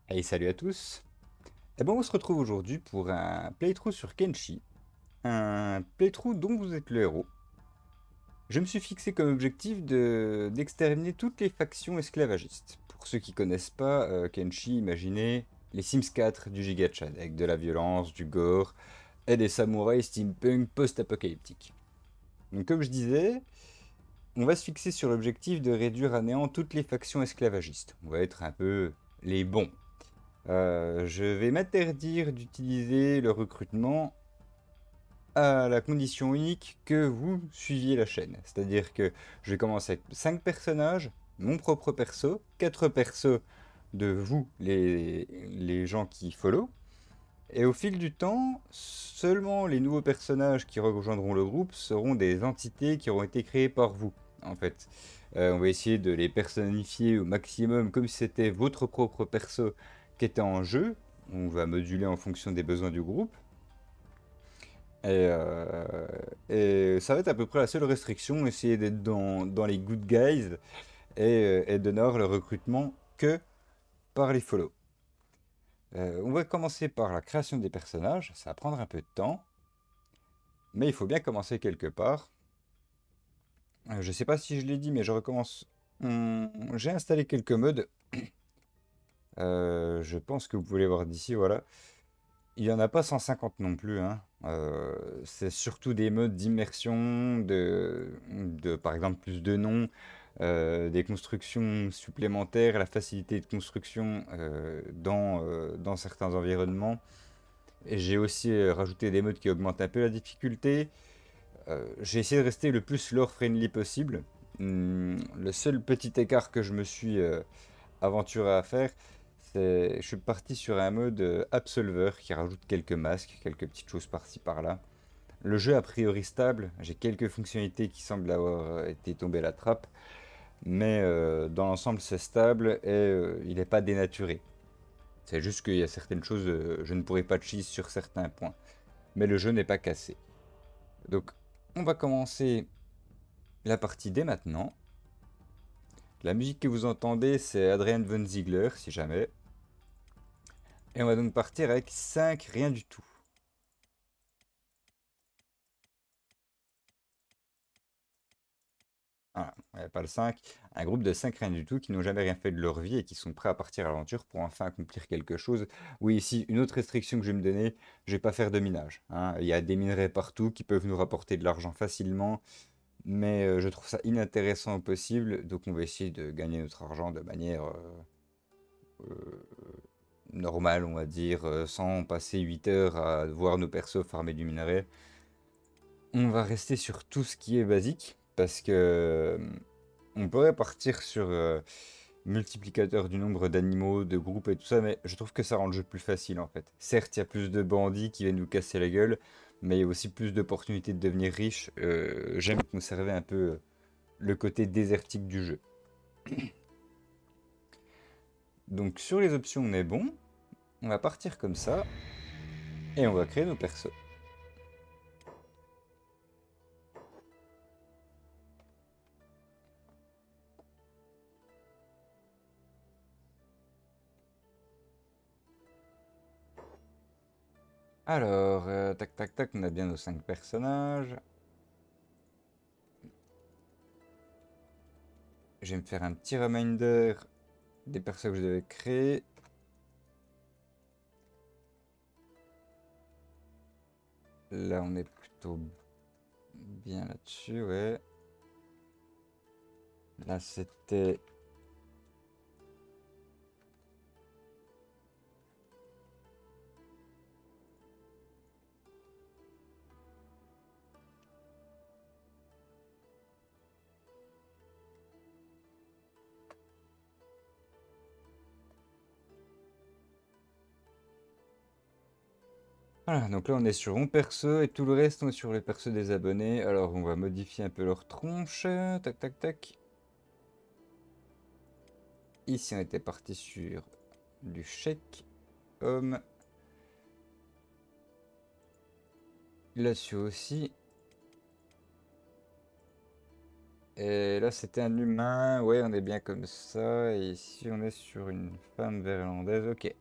Hey, salut à tous. Eh ben, on se retrouve aujourd'hui pour un playthrough sur Kenshi, un playthrough dont vous êtes le héros. Je me suis fixé comme objectif d'exterminer toutes les factions esclavagistes. Pour ceux qui connaissent pas Kenshi, imaginez les Sims 4 du Giga-Chad, avec de la violence, du gore et des samouraïs steampunk post-apocalyptiques. Donc comme je disais, on va se fixer sur l'objectif de réduire à néant toutes les factions esclavagistes. On va être un peu les bons. Je vais m'interdire d'utiliser le recrutement à la condition unique que vous suiviez la chaîne. C'est-à-dire que je vais commencer avec 5 personnages, mon propre perso, 4 persos de vous, les gens qui follow. Et au fil du temps, seulement les nouveaux personnages qui rejoindront le groupe seront des entités qui auront été créées par vous, en fait. On va essayer de les personnifier au maximum comme si c'était votre propre perso qui était en jeu. On va moduler en fonction des besoins du groupe. Et, euh, et ça va être à peu près la seule restriction, essayer d'être dans les good guys et d'honore le recrutement que par les follow. On va commencer par la création des personnages, ça va prendre un peu de temps, mais il faut bien commencer quelque part. Je sais pas si je l'ai dit, mais je recommence. J'ai installé quelques modes. Je pense que vous pouvez les voir d'ici, voilà. Il n'y en a pas 150 non plus, hein. C'est surtout des modes d'immersion, par exemple plus de noms, des constructions supplémentaires, la facilité de construction dans certains environnements. Et j'ai aussi rajouté des modes qui augmentent un peu la difficulté. J'ai essayé de rester le plus lore-friendly possible. Le seul petit écart que je me suis aventuré à faire, c'est je suis parti sur un mode Absolver qui rajoute quelques masques, quelques petites choses par-ci par-là. Le jeu a priori stable, j'ai quelques fonctionnalités qui semblent avoir été tombées à la trappe, mais dans l'ensemble c'est stable et il n'est pas dénaturé. C'est juste qu'il y a certaines choses, je ne pourrais pas cheese sur certains points. Mais le jeu n'est pas cassé. Donc on va commencer la partie dès maintenant. La musique que vous entendez, c'est Adrian Von Ziegler, si jamais. Et on va donc partir avec 5 rien du tout. Voilà, ouais, pas le 5. Un groupe de 5 rien du tout qui n'ont jamais rien fait de leur vie et qui sont prêts à partir à l'aventure pour enfin accomplir quelque chose. Oui, ici, une autre restriction que je vais me donner, je vais pas faire de minage, hein. Il y a des minerais partout qui peuvent nous rapporter de l'argent facilement, mais je trouve ça inintéressant au possible, donc on va essayer de gagner notre argent de manière normale, on va dire, sans passer 8 heures à voir nos persos farmer du minerai. On va rester sur tout ce qui est basique, parce que on pourrait partir sur multiplicateur du nombre d'animaux, de groupes et tout ça, mais je trouve que ça rend le jeu plus facile en fait. Certes, il y a plus de bandits qui viennent nous casser la gueule, mais il y a aussi plus d'opportunités de devenir riche. J'aime conserver un peu le côté désertique du jeu. Donc sur les options, on est bon. On va partir comme ça, et on va créer nos persos. Alors, tac tac tac, on a bien nos 5 personnages. Je vais me faire un petit reminder des persos que je devais créer. Là, on est plutôt bien là-dessus, ouais. Là, c'était... Voilà, donc là, on est sur mon perso et tout le reste, on est sur les persos des abonnés. Alors, on va modifier un peu leur tronche. Tac, tac, tac. Ici, on était parti sur du chèque homme. Là-dessus aussi. Et là, c'était un humain. Ouais, on est bien comme ça. Et ici, on est sur une femme vérandaise. Ok.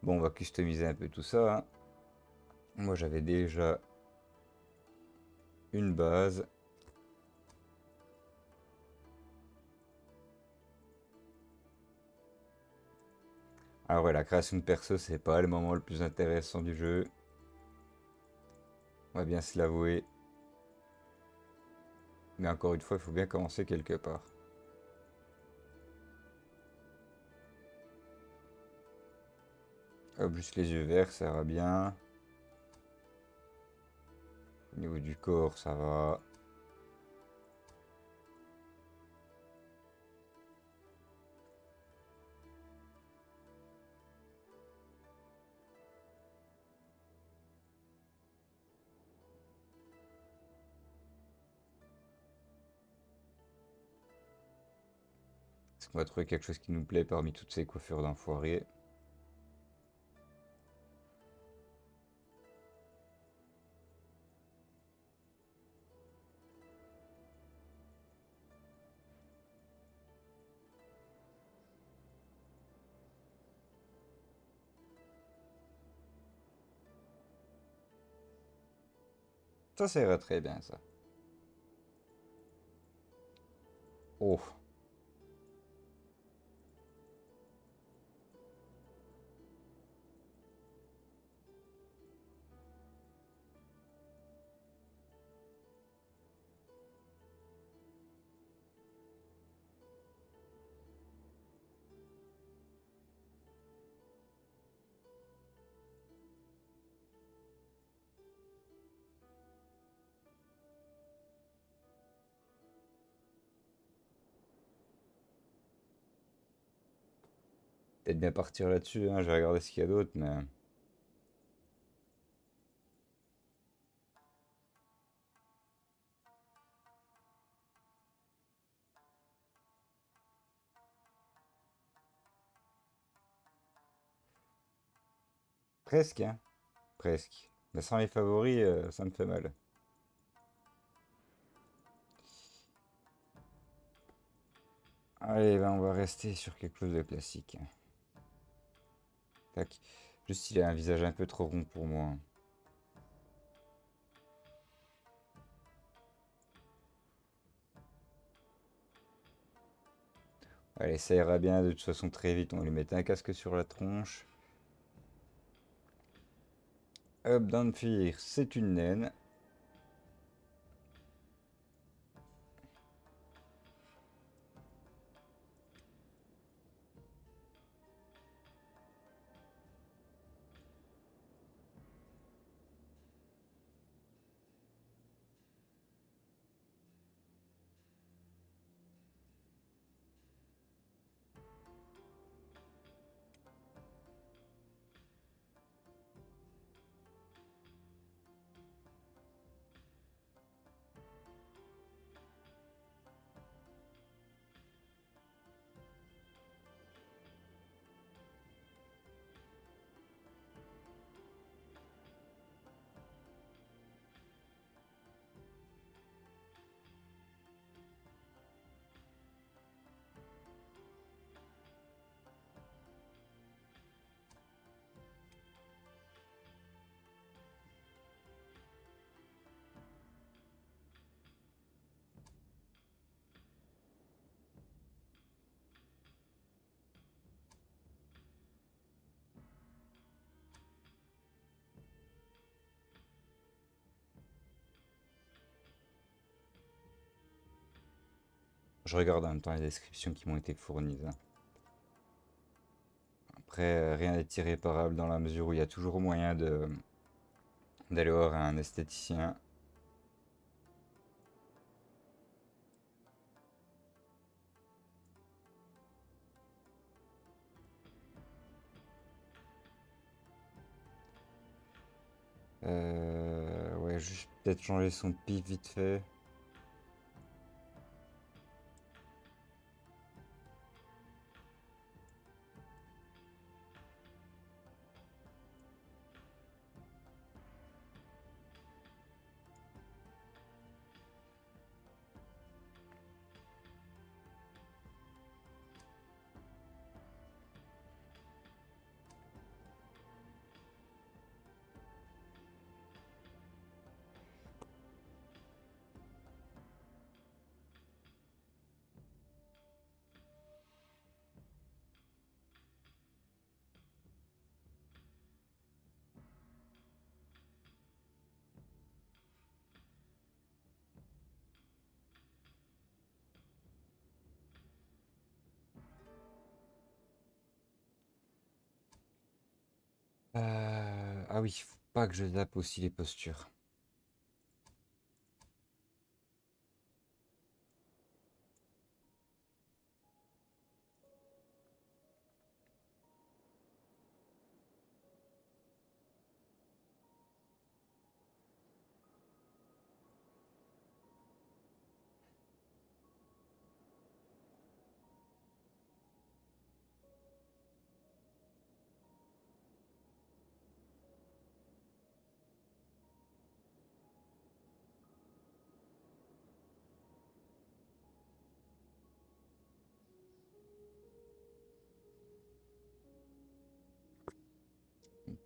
Bon, on va customiser un peu tout ça, hein. Moi, j'avais déjà une base. Alors ouais, la création de perso, c'est pas le moment le plus intéressant du jeu. On va bien se l'avouer. Mais encore une fois, il faut bien commencer quelque part. Hop, juste les yeux verts, ça va bien. Au niveau du corps, ça va. Est-ce qu'on va trouver quelque chose qui nous plaît parmi toutes ces coiffures d'enfoirés? Ça ira très bien, ça. Oh, peut-être bien partir là-dessus, hein. Je vais regarder ce qu'il y a d'autre, mais... Presque, hein. Presque. Mais sans les favoris, ça me fait mal. Allez, ben on va rester sur quelque chose de classique. Tac. Juste, il a un visage un peu trop rond pour moi. Allez, ça ira bien. De toute façon, très vite, on va lui mettre un casque sur la tronche. Hop, Danfir, c'est une naine. Je regarde en même temps les descriptions qui m'ont été fournies, hein. Après, rien n'est irréparable dans la mesure où il y a toujours moyen de d'aller voir un esthéticien. Ouais, juste peut-être changer son pif vite fait. Ah oui, faut pas que je zappe aussi les postures.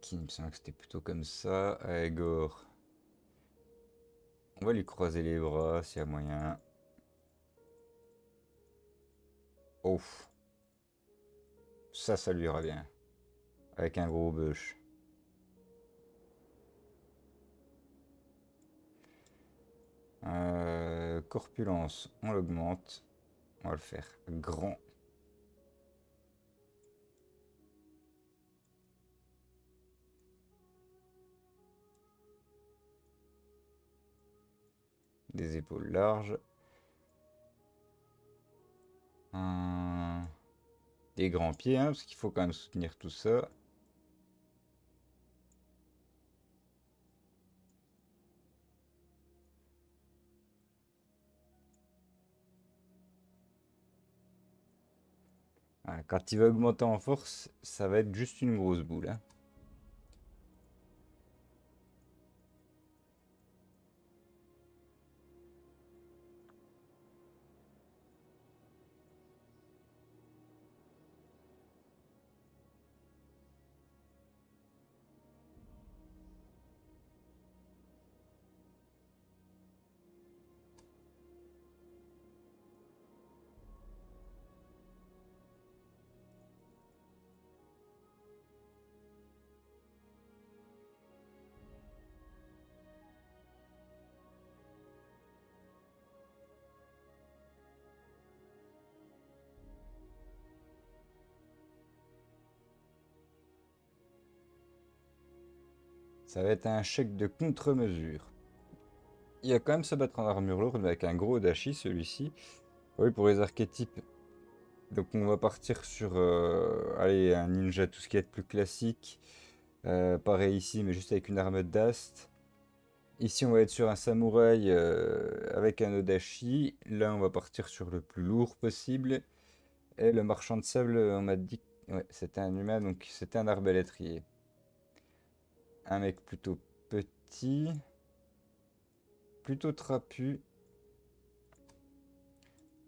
Qui me semble que c'était plutôt comme ça. Allez, Gore. On va lui croiser les bras s'il y a moyen. Ouf. Ça lui ira bien. Avec un gros bush. Corpulence, on l'augmente. On va le faire grand. Des épaules larges. Hum, Des grands pieds, hein, parce qu'il faut quand même soutenir tout ça. Voilà, quand il va augmenter en force, ça va être juste une grosse boule, hein. Ça va être un chèque de contre-mesure. Il va quand même se battre en armure lourde mais avec un gros dashi celui-ci. Oui, pour les archétypes. Donc on va partir sur allez, un ninja, tout ce qui est plus classique. Pareil ici, mais juste avec une arme d'ast. Ici, on va être sur un samouraï avec un odashi. Là, on va partir sur le plus lourd possible. Et le marchand de sable, on m'a dit que ouais, c'était un humain, donc c'était un arbalétrier. Un mec plutôt petit, plutôt trapu,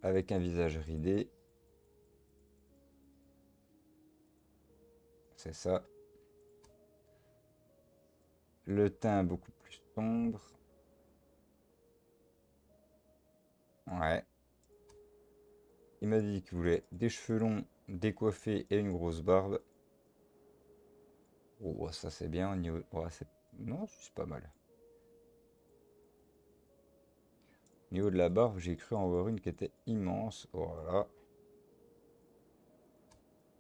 avec un visage ridé. C'est ça. Le teint beaucoup plus sombre. Ouais. Il m'a dit qu'il voulait des cheveux longs, décoiffés et une grosse barbe. Oh, ça c'est bien au niveau. Ouais, non, c'est pas mal. Au niveau de la barbe, j'ai cru en voir une qui était immense. Voilà.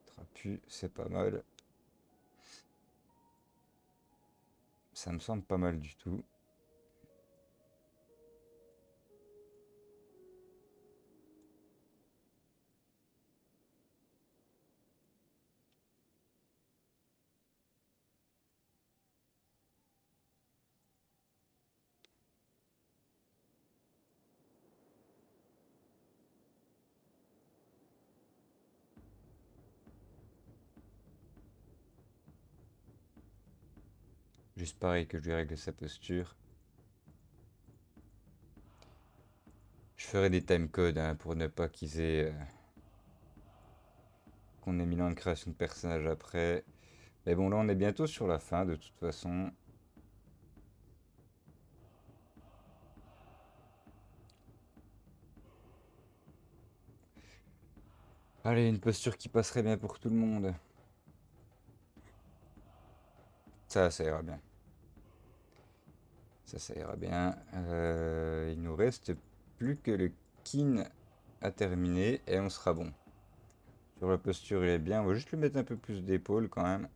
Trapu, c'est pas mal. Ça me semble pas mal du tout. Juste pareil que je lui règle sa posture. Je ferai des timecodes hein, pour ne pas qu'ils aient qu'on ait mis dans une création de personnage après. Mais bon, là on est bientôt sur la fin de toute façon. Allez, une posture qui passerait bien pour tout le monde. Ça ira bien. Ça ira bien. Il nous reste plus que le kin à terminer et on sera bon. Sur la posture, il est bien. On va juste lui mettre un peu plus d'épaule quand même.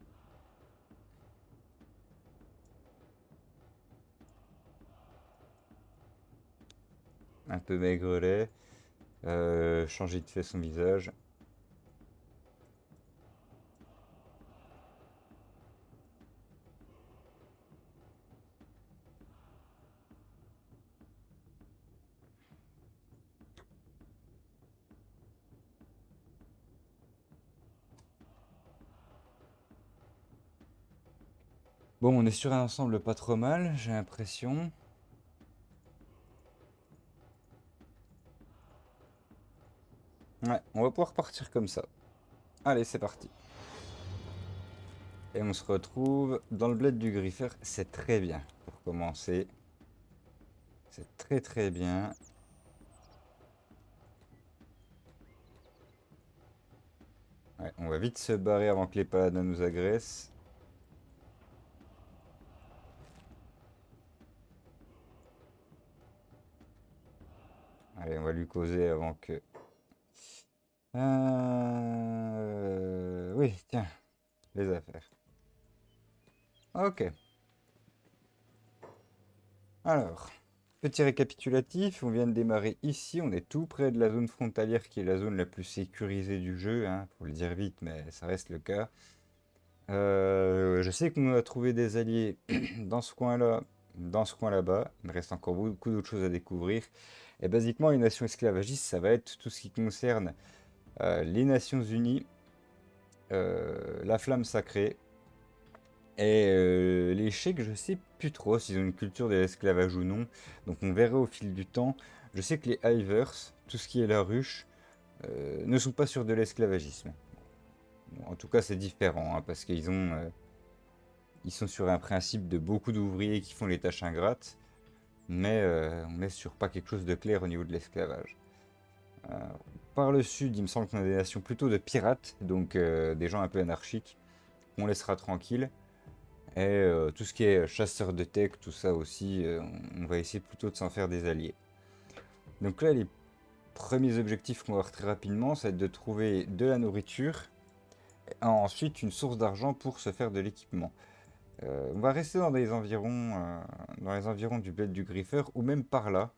un peu maigrelet. Changer de fait son visage. Bon, on est sur un ensemble pas trop mal, j'ai l'impression. Ouais, on va pouvoir partir comme ça. Allez, c'est parti. Et on se retrouve dans le bled du griffeur. C'est très bien pour commencer. C'est très très bien. Ouais, on va vite se barrer avant que les paladins nous agressent. Allez, on va lui causer avant que... Oui, tiens, les affaires. Ok. Alors, petit récapitulatif, on vient de démarrer ici, on est tout près de la zone frontalière qui est la zone la plus sécurisée du jeu, hein, faut le dire vite, mais ça reste le cas. Je sais qu'on a trouvé des alliés dans ce coin-là, dans ce coin là-bas, il me reste encore beaucoup d'autres choses à découvrir. Et basiquement, une nation esclavagiste, ça va être tout ce qui concerne les Nations Unies, la flamme sacrée, et les Sheiks, je sais plus trop s'ils ont une culture de l'esclavage ou non. Donc on verra au fil du temps. Je sais que les Hivers, tout ce qui est la ruche, ne sont pas sur de l'esclavagisme. Bon, en tout cas, c'est différent, hein, parce ils sont sur un principe de beaucoup d'ouvriers qui font les tâches ingrates, mais on n'est sur pas quelque chose de clair au niveau de l'esclavage. Euh, Par le sud, il me semble qu'on a des nations plutôt de pirates, donc des gens un peu anarchiques, qu'on laissera tranquille. Et tout ce qui est chasseur de tech, tout ça aussi, on va essayer plutôt de s'en faire des alliés. Donc là, les premiers objectifs qu'on va avoir très rapidement, ça va être de trouver de la nourriture, et ensuite une source d'argent pour se faire de l'équipement. On va rester dans les environs du bled du griffeur, ou même par là.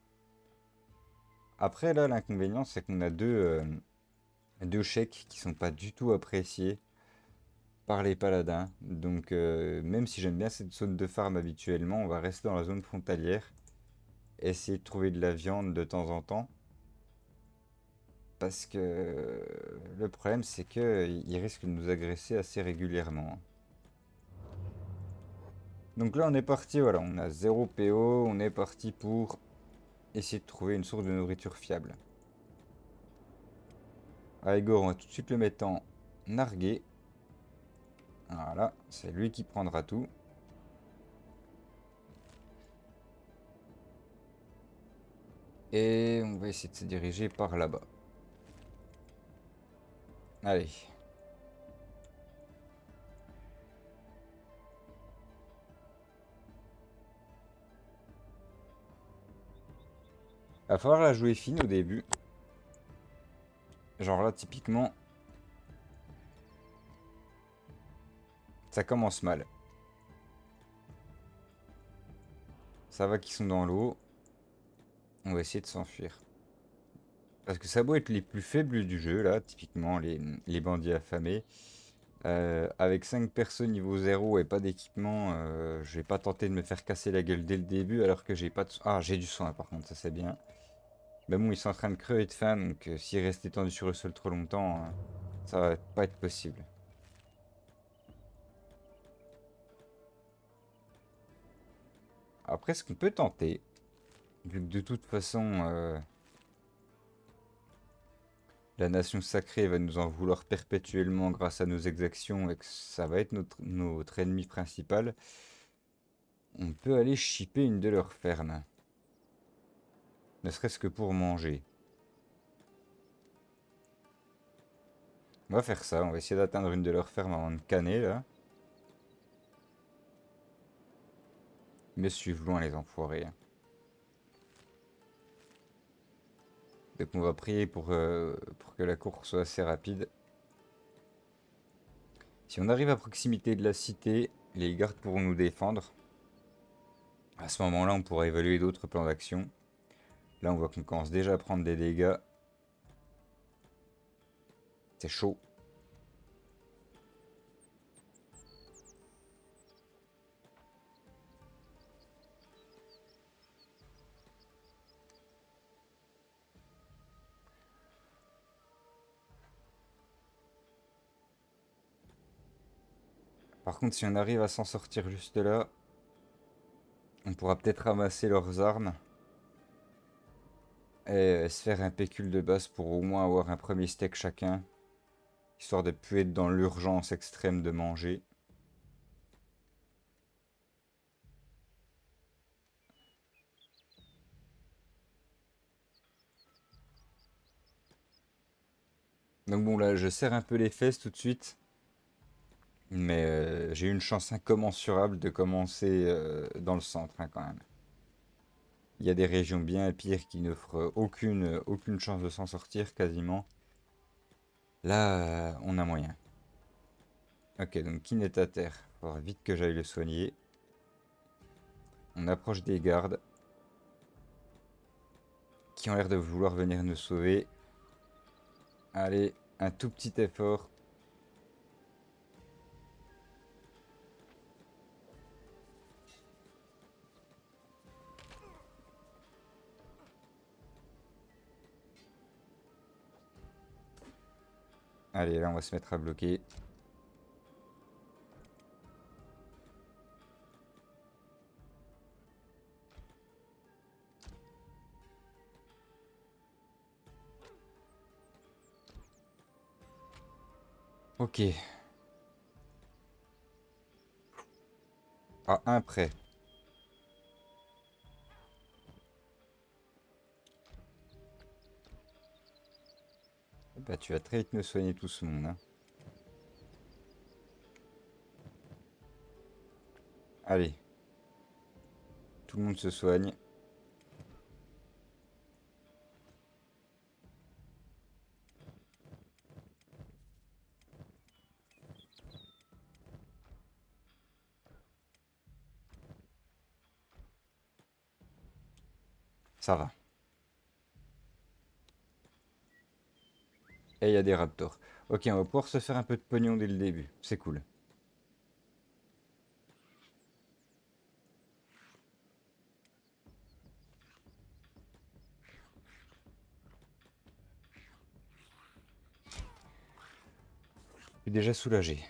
Après, là, l'inconvénient, c'est qu'on a deux chèques qui sont pas du tout appréciés par les paladins. Donc, même si j'aime bien cette zone de farm habituellement, on va rester dans la zone frontalière. Essayer de trouver de la viande de temps en temps. Parce que le problème, c'est qu'ils risquent de nous agresser assez régulièrement. Donc là, on est parti, voilà, on a 0 PO, on est parti pour essayer de trouver une source de nourriture fiable. À Igor, on va tout de suite le mettre en nargué. Voilà, c'est lui qui prendra tout. Et on va essayer de se diriger par là-bas. Allez. Va falloir la jouer fine au début. Genre là, typiquement, ça commence mal. Ça va qu'ils sont dans l'eau. On va essayer de s'enfuir. Parce que ça doit être les plus faibles du jeu, là, typiquement les bandits affamés. Avec 5 persos niveau 0 et pas d'équipement, je vais pas tenter de me faire casser la gueule dès le début alors que j'ai pas de... Ah, j'ai du soin par contre, ça c'est bien. Mais bon, ils sont en train de crever de faim, donc s'ils restent étendus sur le sol trop longtemps, ça va pas être possible. Après, ce qu'on peut tenter, vu que de toute façon, la nation sacrée va nous en vouloir perpétuellement grâce à nos exactions et que ça va être notre ennemi principal, on peut aller shipper une de leurs fermes. Ne serait-ce que pour manger. On va faire ça, on va essayer d'atteindre une de leurs fermes avant de canner là. Mais suivent loin les enfoirés, hein. Donc on va prier pour que la course soit assez rapide. Si on arrive à proximité de la cité, les gardes pourront nous défendre. À ce moment-là, on pourra évaluer d'autres plans d'action. Là, on voit qu'on commence déjà à prendre des dégâts. C'est chaud. Par contre, si on arrive à s'en sortir juste là, on pourra peut-être ramasser leurs armes et se faire un pécule de base pour au moins avoir un premier steak chacun, histoire de plus être dans l'urgence extrême de manger. Donc bon, là, je serre un peu les fesses tout de suite, mais j'ai eu une chance incommensurable de commencer dans le centre hein, quand même. Il y a des régions bien pires qui n'offrent aucune chance de s'en sortir quasiment. Là, on a moyen. Ok, donc Kin est à terre. Faudra vite que j'aille le soigner. On approche des gardes qui ont l'air de vouloir venir nous sauver. Allez, un tout petit effort. Allez, là, on va se mettre à bloquer. Ok. À un prêt. Bah, tu vas très vite me soigner tout ce monde. Hein. Allez, tout le monde se soigne. Ça va. Et il y a des raptors. Ok, on va pouvoir se faire un peu de pognon dès le début. C'est cool. Je suis déjà soulagé.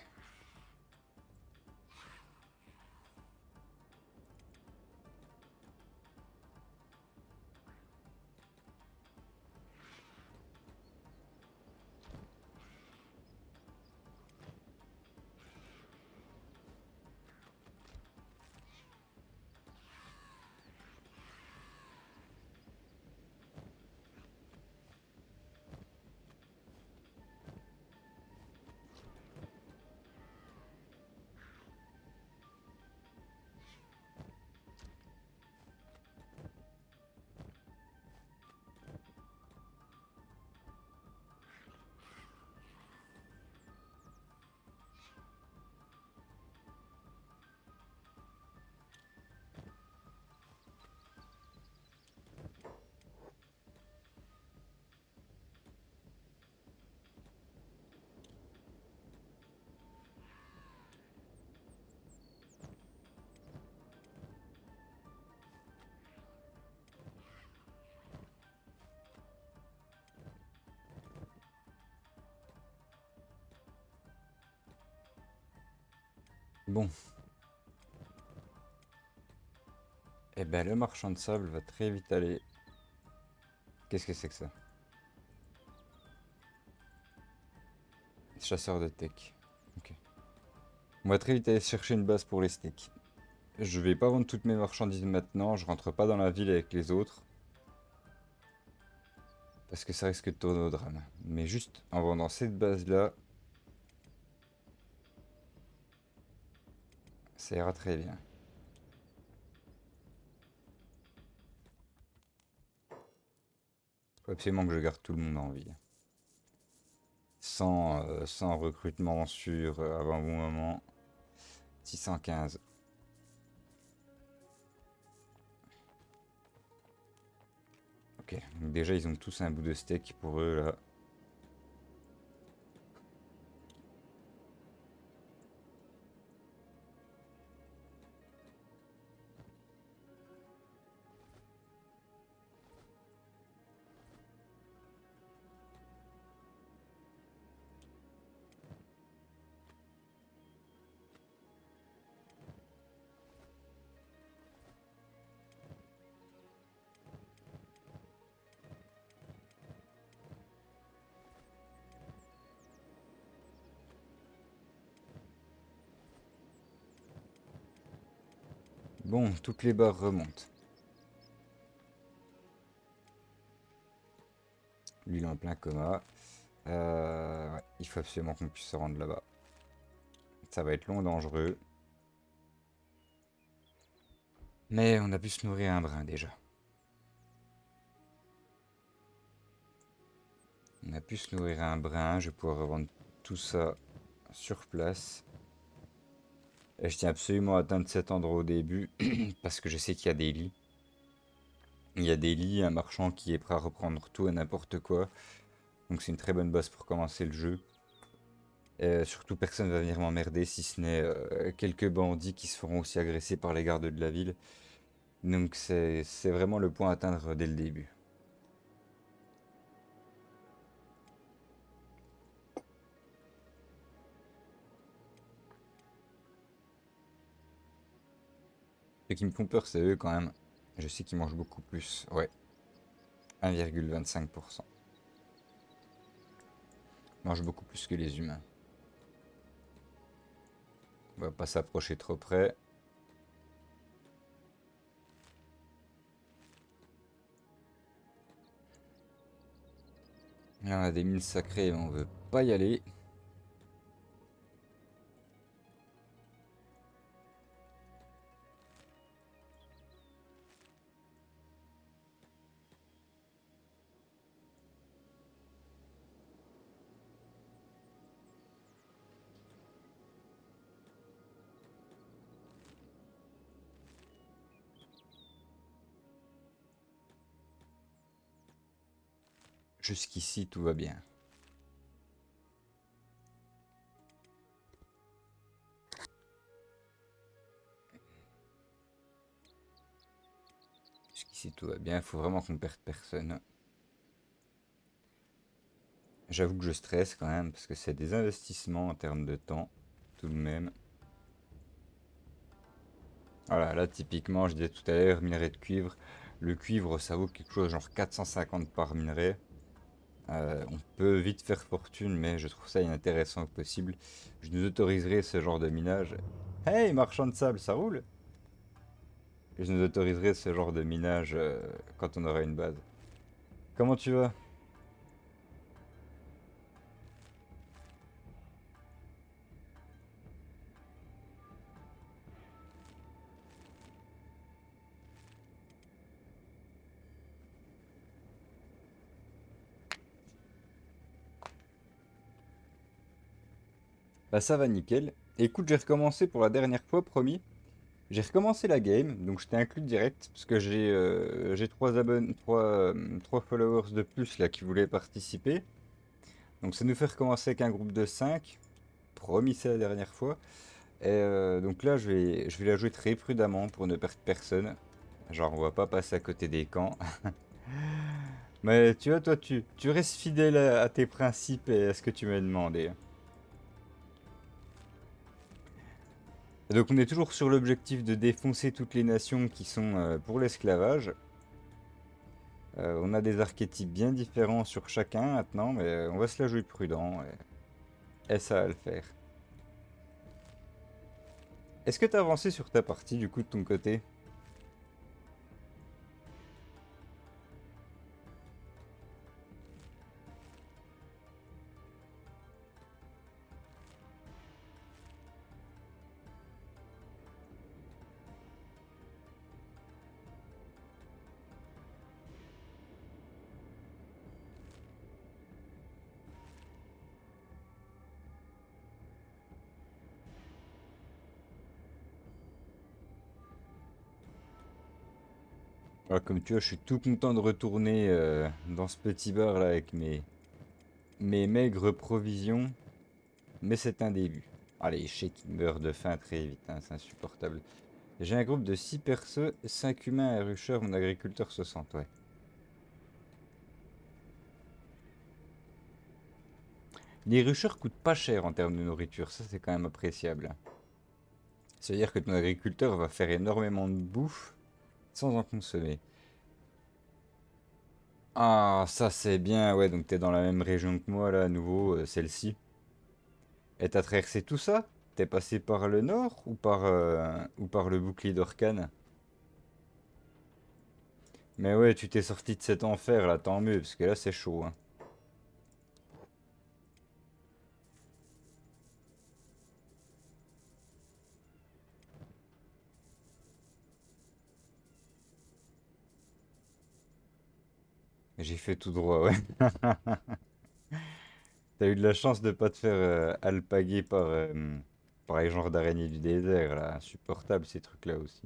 Bon. Eh ben, le marchand de sable va très vite aller. Qu'est-ce que c'est que ça? Chasseur de tech. Ok. On va très vite aller chercher une base pour les steaks. Je vais pas vendre toutes mes marchandises maintenant. Je rentre pas dans la ville avec les autres. Parce que ça risque de tourner au drame. Mais juste en vendant cette base-là, ça ira très bien. Faut absolument que je garde tout le monde en vie. Sans recrutement sûr avant un bon moment. 615. Ok, Ok, donc déjà ils ont tous un bout de steak pour eux là. Bon, toutes les barres remontent. Lui, il est en plein coma. Ouais, il faut absolument qu'on puisse se rendre là-bas. Ça va être long et dangereux. Mais on a pu se nourrir un brin déjà. On a pu se nourrir un brin. Je vais pouvoir revendre tout ça sur place. Et je tiens absolument à atteindre cet endroit au début. Parce que je sais qu'il y a des lits. Il y a des lits, un marchand qui est prêt à reprendre tout et n'importe quoi. Donc c'est une très bonne base pour commencer le jeu. Et surtout, personne va venir m'emmerder si ce n'est quelques bandits qui se feront aussi agresser par les gardes de la ville. Donc c'est vraiment le point à atteindre dès le début. Ceux qui me font peur, c'est eux quand même. Je sais qu'ils mangent beaucoup plus. Ouais, 1,25%. Ils mangent beaucoup plus que les humains. On va pas s'approcher trop près. Là, on a des mines sacrées, mais on veut pas y aller. Jusqu'ici, tout va bien. Jusqu'ici, tout va bien. Il faut vraiment qu'on perde personne. J'avoue que je stresse quand même, parce que c'est des investissements en termes de temps, tout de même. Voilà, là, typiquement, je disais tout à l'heure, minerai de cuivre. Le cuivre, ça vaut quelque chose genre 450 par minerai. On peut vite faire fortune, mais je trouve ça inintéressant au possible. Je nous autoriserai ce genre de minage. Hey, marchand de sable, ça roule? Je nous autoriserai ce genre de minage quand on aura une base. Comment tu vas? Bah ça va nickel. Écoute, j'ai recommencé pour la dernière fois, promis. J'ai recommencé la game, donc je t'ai inclus direct, parce que j'ai trois followers de plus là qui voulaient participer. Donc ça nous fait recommencer avec un groupe de 5. Promis, c'est la dernière fois. Et donc là, je vais la jouer très prudemment pour ne perdre personne. Genre, on va pas passer à côté des camps. Mais tu vois, toi, tu restes fidèle à tes principes et à ce que tu m'as demandé. Et donc, on est toujours sur l'objectif de défoncer toutes les nations qui sont pour l'esclavage. On a des archétypes bien différents sur chacun maintenant, mais on va se la jouer prudent. Et ça va le faire. Est-ce que t'as avancé sur ta partie du coup de ton côté? Voilà, comme tu vois, je suis tout content de retourner dans ce petit bar là avec mes maigres provisions, mais c'est un début. Allez, je sais qu'ils meurent de faim très vite, hein, c'est insupportable. J'ai un groupe de 6 perceux, 5 humains, un rusheur, mon agriculteur 60, ouais. Les rushers coûtent pas cher en termes de nourriture, ça c'est quand même appréciable, hein. C'est-à-dire que ton agriculteur va faire énormément de bouffe sans en consommer. Ah, ça c'est bien, ouais, donc t'es dans la même région que moi là, à nouveau, celle-ci. Et t'as traversé tout ça? T'es passé par le nord ou par le bouclier d'Orcane? Mais ouais, tu t'es sorti de cet enfer là, tant mieux, parce que là c'est chaud, hein. J'ai fait tout droit, ouais. T'as eu de la chance de pas te faire alpaguer par les genres d'araignées du désert là, insupportable ces trucs-là aussi.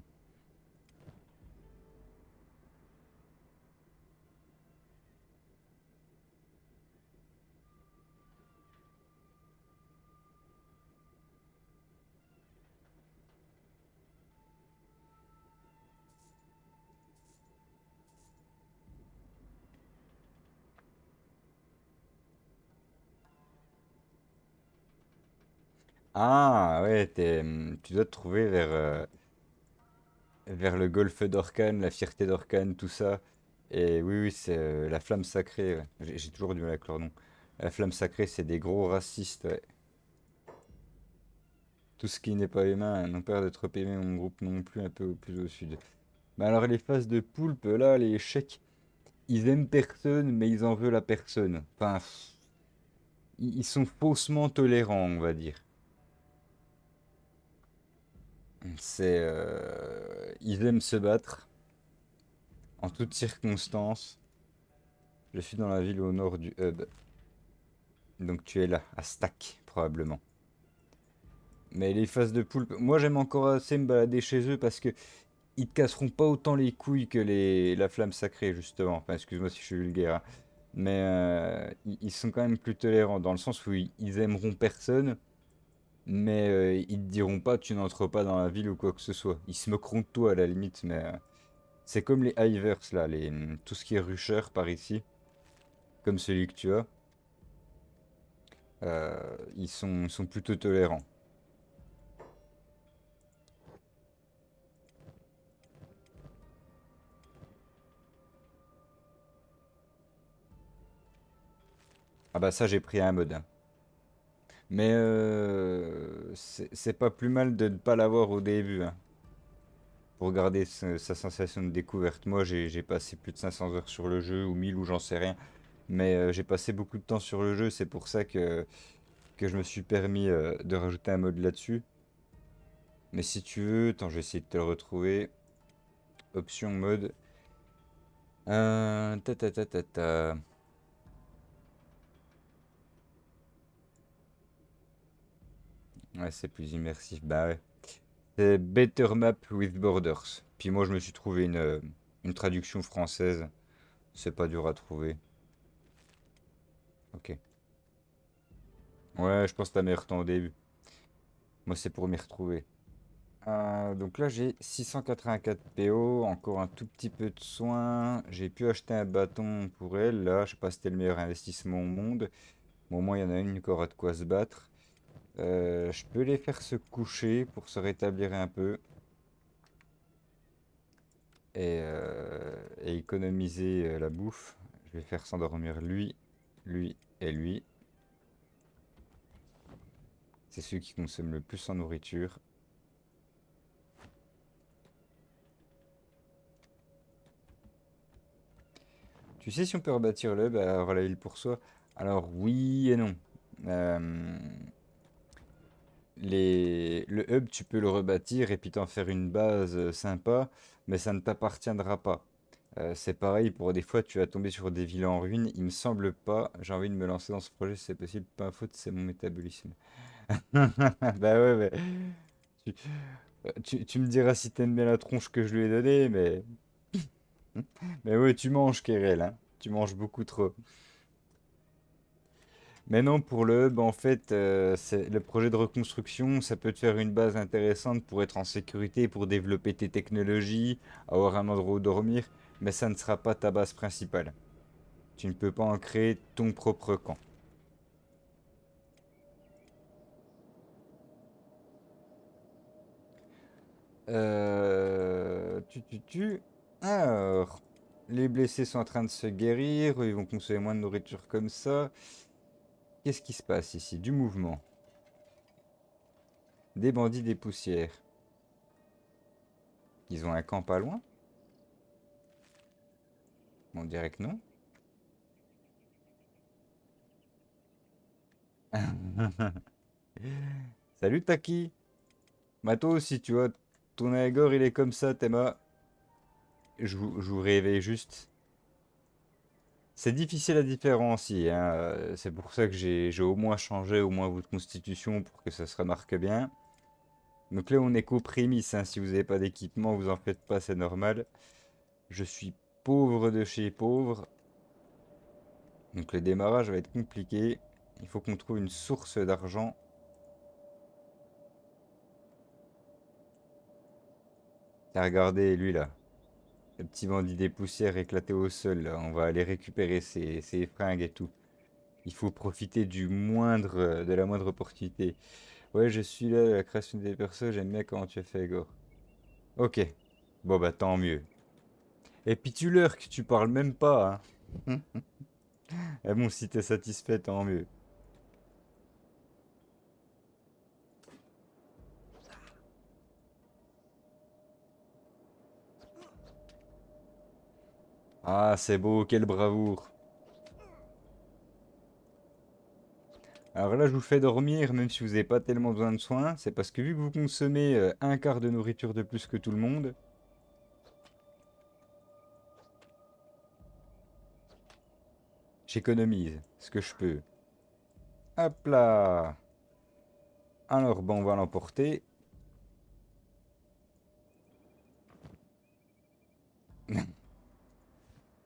Ah ouais, tu dois te trouver vers le golfe d'Orcane, la fierté d'Orcane, tout ça. Et oui, oui, c'est la flamme sacrée, ouais. J'ai toujours du mal avec leur nom. La flamme sacrée, c'est des gros racistes, ouais. Tout ce qui n'est pas humain n'ont peur d'être aimé, mon groupe non plus, un peu plus au sud. Mais alors les phases de poulpe, là, les chèques, ils aiment personne, mais ils en veulent à personne. Enfin, ils sont faussement tolérants, on va dire. Ils aiment se battre en toutes circonstances. Je suis dans la ville au nord du hub. Donc tu es là, à Stack, probablement. Mais les phases de poulpe, moi j'aime encore assez me balader chez eux parce que ils te casseront pas autant les couilles que la flamme sacrée, justement. Enfin, excuse-moi si je suis vulgaire, hein. Mais ils sont quand même plus tolérants dans le sens où ils aimeront personne, mais ils te diront pas tu n'entres pas dans la ville ou quoi que ce soit. Ils se moqueront de toi à la limite, mais c'est comme les hivers là, tout ce qui est rusher par ici, comme celui que tu as, ils sont plutôt tolérants. Ah bah ça j'ai pris un mode, hein. Mais c'est pas plus mal de ne pas l'avoir au début, hein, pour garder sa sensation de découverte. Moi j'ai passé plus de 500 heures sur le jeu, ou 1000 ou j'en sais rien. Mais j'ai passé beaucoup de temps sur le jeu, c'est pour ça que je me suis permis de rajouter un mode là-dessus. Mais si tu veux, attends, je vais essayer de te le retrouver. Option mode. Ta ta ta ta ta. Ouais, c'est plus immersif. Bah ouais. C'est Better Map with Borders. Puis moi, je me suis trouvé une traduction française. C'est pas dur à trouver. Ok. Ouais, je pense que t'as meilleur temps au début. Moi, c'est pour m'y retrouver. Donc là, j'ai 684 PO, encore un tout petit peu de soins. J'ai pu acheter un bâton pour elle. Là, je sais pas si c'était le meilleur investissement au monde. Bon, au moins, il y en a une qui aura de quoi se battre. Je peux les faire se coucher pour se rétablir un peu et économiser la bouffe. Je vais faire s'endormir lui, lui et lui. C'est ceux qui consomment le plus en nourriture. Tu sais si on peut rebâtir le hub à la ville pour soi? Alors oui et non. Euh, le hub, tu peux le rebâtir et puis t'en faire une base sympa, mais ça ne t'appartiendra pas. C'est pareil pour des fois, tu vas tomber sur des villas en ruine. Il me semble pas, j'ai envie de me lancer dans ce projet si c'est possible, pas faute, c'est mon métabolisme. Bah ouais, mais tu me diras si t'aimes bien la tronche que je lui ai donnée, mais Mais ouais, tu manges, Kerel, hein. Tu manges beaucoup trop. Mais non, pour le hub, en fait, c'est le projet de reconstruction, ça peut te faire une base intéressante pour être en sécurité, pour développer tes technologies, avoir un endroit où dormir, mais ça ne sera pas ta base principale. Tu ne peux pas en créer ton propre camp. Tu. Alors, les blessés sont en train de se guérir, ils vont consommer moins de nourriture comme ça. Qu'est-ce qui se passe ici? Du mouvement. Des bandits, des poussières. Ils ont un camp pas loin? On dirait que non. Salut Taki. Bah toi aussi, tu vois, ton Aegor il est comme ça, Théma. Je vous réveille juste. C'est difficile à différencier, hein. C'est pour ça que j'ai au moins changé au moins votre constitution pour que ça se remarque bien. Donc là on est qu'aux prémices, hein. Si vous n'avez pas d'équipement, vous en faites pas, c'est normal. Je suis pauvre de chez pauvre. Donc le démarrage va être compliqué. Il faut qu'on trouve une source d'argent. Tiens, regardez lui là. Le petit bandit des poussières éclaté au sol, là. On va aller récupérer ses fringues et tout. Il faut profiter de la moindre opportunité. Ouais, je suis là, la création des persos, j'aime bien comment tu as fait, Gore. Ok. Bon, bah, tant mieux. Et puis tu lurques, tu parles même pas, hein. Eh bon, si t'es satisfait, tant mieux. Ah, c'est beau, quelle bravoure. Alors là, je vous fais dormir, même si vous n'avez pas tellement besoin de soins. C'est parce que vu que vous consommez un quart de nourriture de plus que tout le monde, j'économise ce que je peux. Hop là. Alors, bon, on va l'emporter.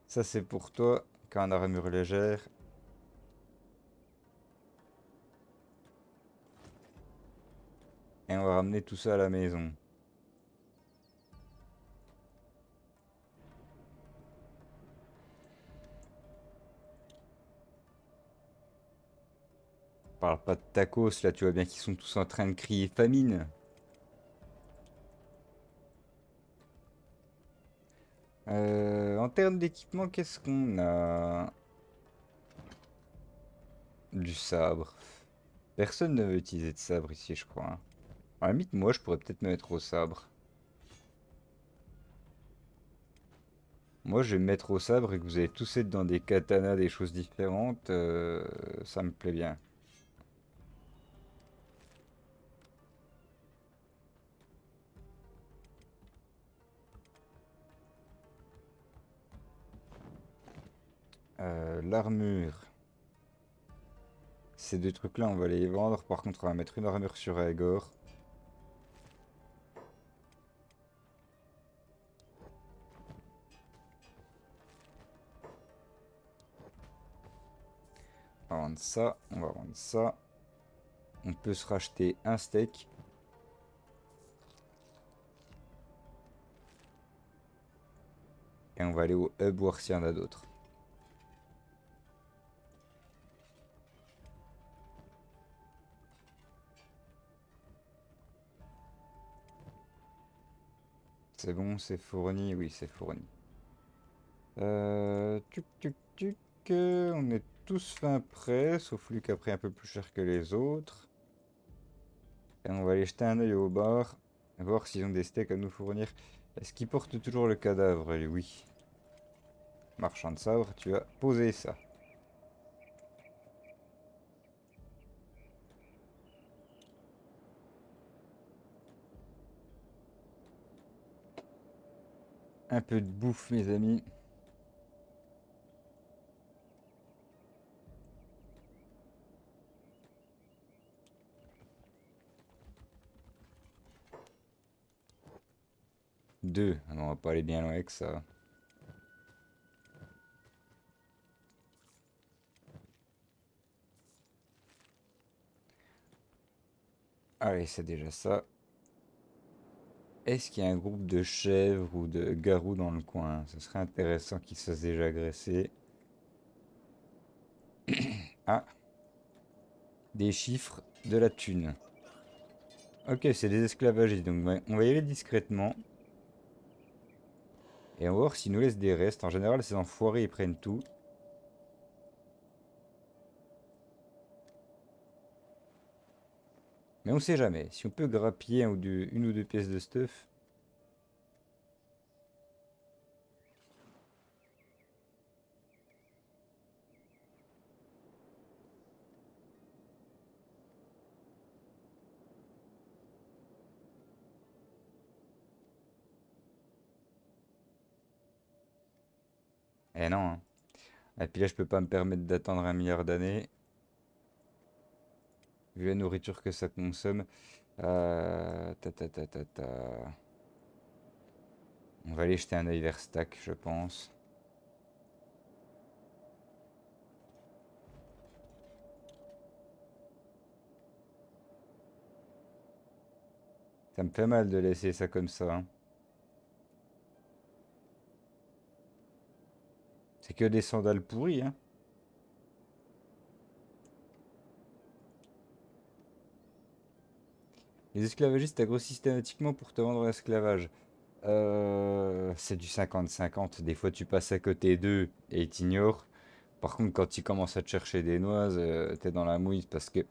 Ça, c'est pour toi, qui a une armure légère. Et on va ramener tout ça à la maison. Parle pas de tacos, là, tu vois bien qu'ils sont tous en train de crier famine. En termes d'équipement, qu'est-ce qu'on a? Du sabre. Personne ne veut utiliser de sabre ici, je crois, hein. À la limite, moi, je pourrais peut-être me mettre au sabre. Moi, je vais me mettre au sabre et que vous allez tous être dans des katanas, des choses différentes. Ça me plaît bien. L'armure. Ces deux trucs-là, on va les vendre. Par contre, on va mettre une armure sur Aegor. On va vendre ça, on va vendre ça. On peut se racheter un steak. Et on va aller au hub voir s'il y en a d'autres. C'est bon, c'est fourni, oui, c'est fourni. Tuc, tuc, tuc. On est tous fin prêts, sauf lui qui a pris un peu plus cher que les autres. Et on va aller jeter un œil au bar, voir s'ils ont des steaks à nous fournir. Est-ce qu'il porte toujours le cadavre, lui? Oui. Marchand de sabre, tu as posé ça. Un peu de bouffe, mes amis. Deux. Ah non, on va pas aller bien loin avec ça. Allez, c'est déjà ça. Est-ce qu'il y a un groupe de chèvres ou de garous dans le coin? Ce serait intéressant qu'ils se fassent déjà agresser. Ah, des chiffres, de la thune. Ok, c'est des esclavagistes, donc on va y aller discrètement. Et on va voir s'ils nous laissent des restes. En général, ces enfoirés, ils prennent tout. Mais on sait jamais. Si on peut grappiller une ou deux pièces de stuff. Eh non, hein. Et puis là, je peux pas me permettre d'attendre 1 milliard d'années. Vu la nourriture que ça consomme. Ta ta ta ta ta. On va aller jeter un œil vers Stack, je pense. Ça me fait mal de laisser ça comme ça, hein. C'est que des sandales pourries, hein. Les esclavagistes t'agressent systématiquement pour te vendre l'esclavage. C'est du 50-50. Des fois, tu passes à côté d'eux et ils t'ignorent. Par contre, quand ils commencent à te chercher des noises, t'es dans la mouise parce que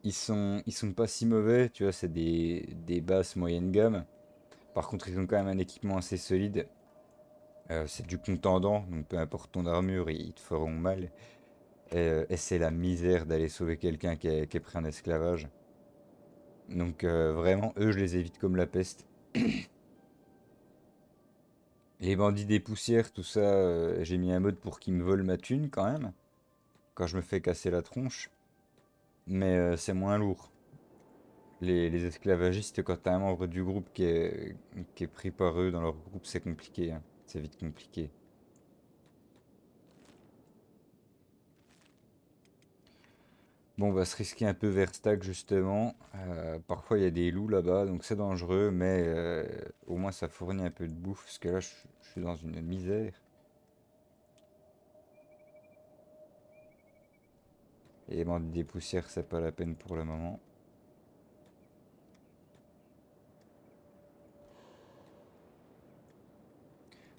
ils sont pas si mauvais. Tu vois, c'est des basses moyennes gamme. Par contre, ils ont quand même un équipement assez solide. C'est du contendant, donc peu importe ton armure, ils te feront mal. Et c'est la misère d'aller sauver quelqu'un qui est pris en esclavage. Donc vraiment, eux, je les évite comme la peste. Les bandits des poussières, tout ça, j'ai mis un mode pour qu'ils me volent ma thune quand même, quand je me fais casser la tronche. Mais c'est moins lourd. Les esclavagistes, quand t'as un membre du groupe qui est pris par eux dans leur groupe, c'est compliqué, hein. C'est vite compliqué. Bon, on va se risquer un peu vers Stack justement. Parfois il y a des loups là-bas, donc c'est dangereux, mais au moins ça fournit un peu de bouffe, parce que là je suis dans une misère. Et les bandits des poussières, c'est pas la peine pour le moment.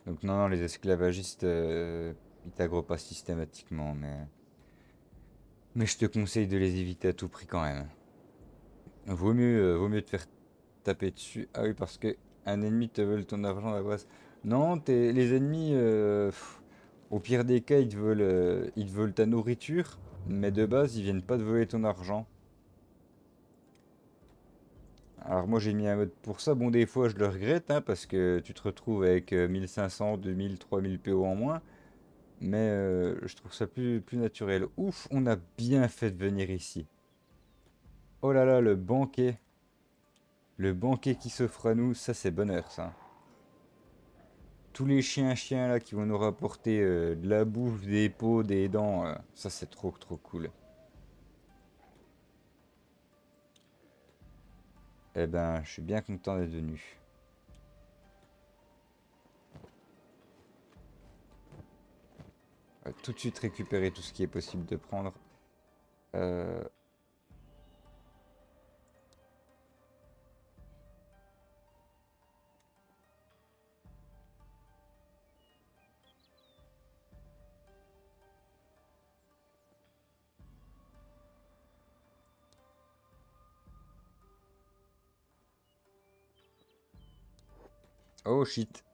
Donc non, non, les esclavagistes, ils t'aggro pas systématiquement, mais je te conseille de les éviter à tout prix quand même. Vaut mieux te faire taper dessus. Ah oui, parce que un ennemi te vole ton argent à la base. Non, les ennemis, au pire des cas, ils te volent ta nourriture, mais de base, ils viennent pas te voler ton argent. Alors moi j'ai mis un mode pour ça. Bon, des fois je le regrette, hein, parce que tu te retrouves avec 1500, 2000, 3000 PO en moins. Mais je trouve ça plus naturel. Ouf, on a bien fait de venir ici. Oh là là, le banquet. Le banquet qui s'offre à nous, ça c'est bonheur ça. Tous les chiens là qui vont nous rapporter de la bouffe, des peaux, des dents, ça c'est trop cool. Eh ben, je suis bien content d'être venu. Tout de suite récupérer tout ce qui est possible de prendre. Euh, Oh shit.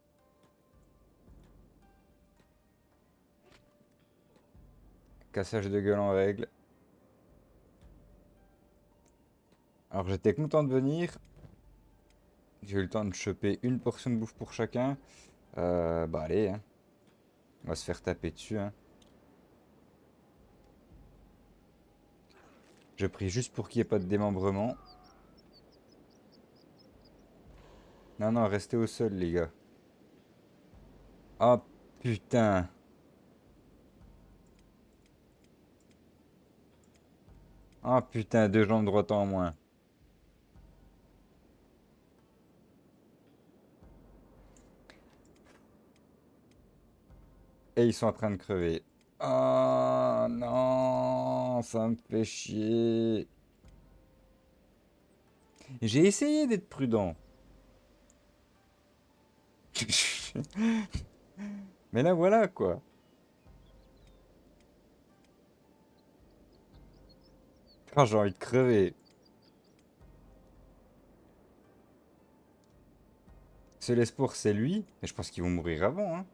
Cassage de gueule en règle. Alors j'étais content de venir. J'ai eu le temps de choper une portion de bouffe pour chacun. Bah allez, hein. On va se faire taper dessus, hein. Je prie juste pour qu'il n'y ait pas de démembrement. Non, non, restez au sol, les gars. Ah, putain. Ah, putain, deux jambes droites en moins. Et ils sont en train de crever. Oh non, ça me fait chier. J'ai essayé d'être prudent. Mais là, voilà quoi. Quand j'ai envie de crever. Ce l'espoir, c'est lui. Et je pense qu'ils vont mourir avant. Hein.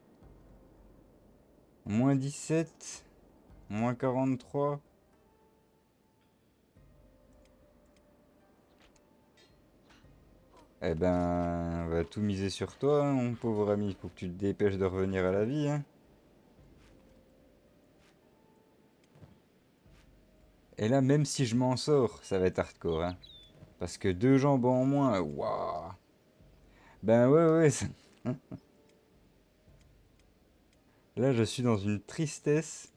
Moins 17. Moins 43. Eh ben, on va tout miser sur toi, hein, mon pauvre ami. Faut que tu te dépêches de revenir à la vie. Hein. Et là, même si je m'en sors, ça va être hardcore. Hein. Parce que deux jambes en moins, waouh. Ben ouais, ouais. Là, je suis dans une tristesse.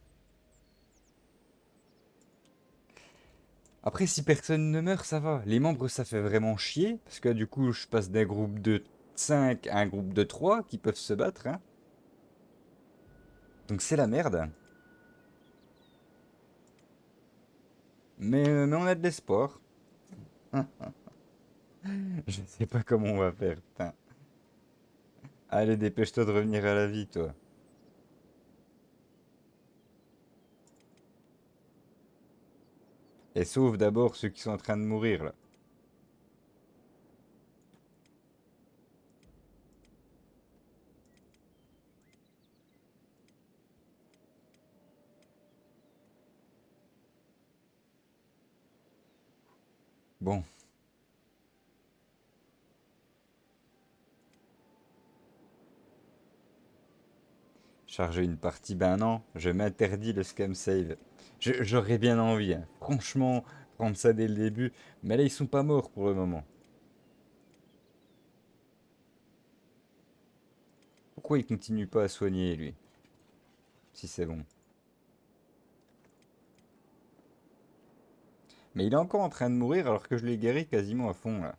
Après, si personne ne meurt, ça va. Les membres, ça fait vraiment chier. Parce que du coup, je passe d'un groupe de 5 à un groupe de 3 qui peuvent se battre. Hein. Donc c'est la merde. Mais on a de l'espoir. Je sais pas comment on va faire, putain. Allez, dépêche-toi de revenir à la vie, toi. Et sauve d'abord ceux qui sont en train de mourir, là. Bon, charger une partie, ben non, je m'interdis le scam save. J'aurais bien envie, hein. Franchement, prendre ça dès le début. Mais là, ils sont pas morts pour le moment. Pourquoi il continue pas à soigner, lui? Si c'est bon. Mais il est encore en train de mourir alors que je l'ai guéri quasiment à fond, là.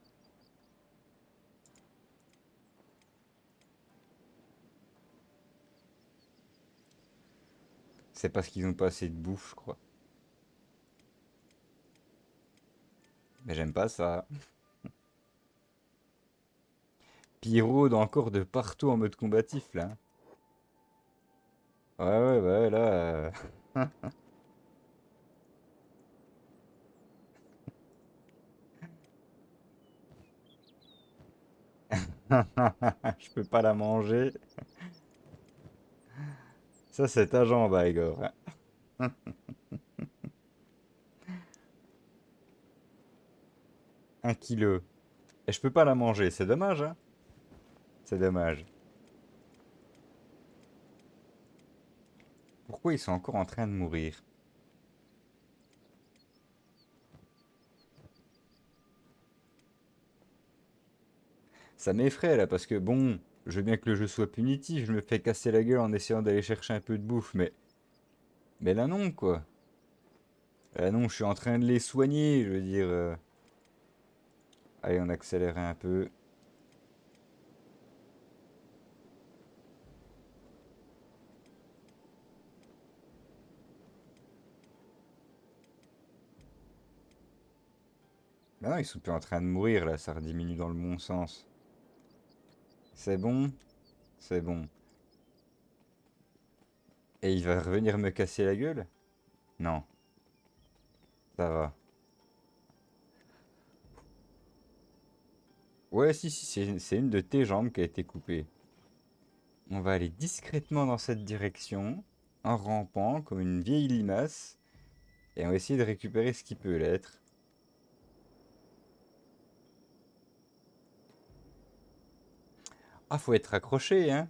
C'est parce qu'ils ont pas assez de bouffe, je crois. Mais j'aime pas ça. Pyro encore de partout en mode combatif, là. Ouais, ouais, ouais, là... Je peux pas la manger. Ça, c'est ta jambe, Igor. Hein. 1 kilo. Et je peux pas la manger, c'est dommage, hein. C'est dommage. Pourquoi ils sont encore en train de mourir? Ça m'effraie, là, parce que bon, je veux bien que le jeu soit punitif, je me fais casser la gueule en essayant d'aller chercher un peu de bouffe, mais là non, quoi. Là non, je suis en train de les soigner, je veux dire... Allez, on accélère un peu. Bah non, ils sont plus en train de mourir, là, ça rediminue dans le bon sens. C'est bon? C'est bon. Et il va revenir me casser la gueule? Non, ça va. Ouais, si, si, c'est une de tes jambes qui a été coupée. On va aller discrètement dans cette direction, en rampant comme une vieille limace, et on va essayer de récupérer ce qui peut l'être. Ah, faut être accroché, hein?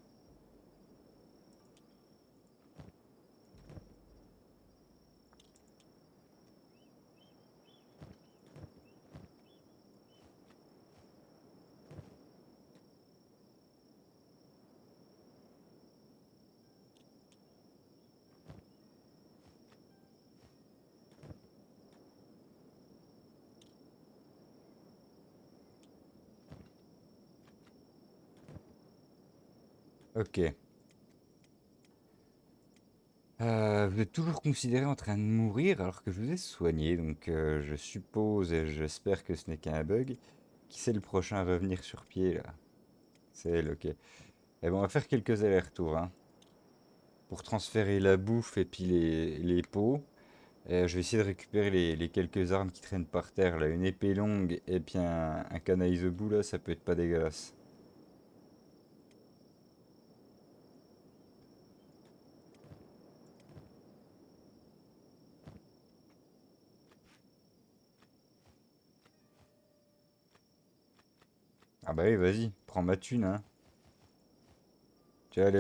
Ok. Vous êtes toujours considéré en train de mourir alors que je vous ai soigné, donc je suppose et j'espère que ce n'est qu'un bug. Qui c'est le prochain à revenir sur pied là? C'est elle, ok. Eh ben, on va faire quelques allers-retours, hein, pour transférer la bouffe et puis les pots. Je vais essayer de récupérer les quelques armes qui traînent par terre là. Une épée longue et puis un canaille de bout là, ça peut être pas dégueulasse. Ah bah oui, vas-y, prends ma thune, hein. Tu vois,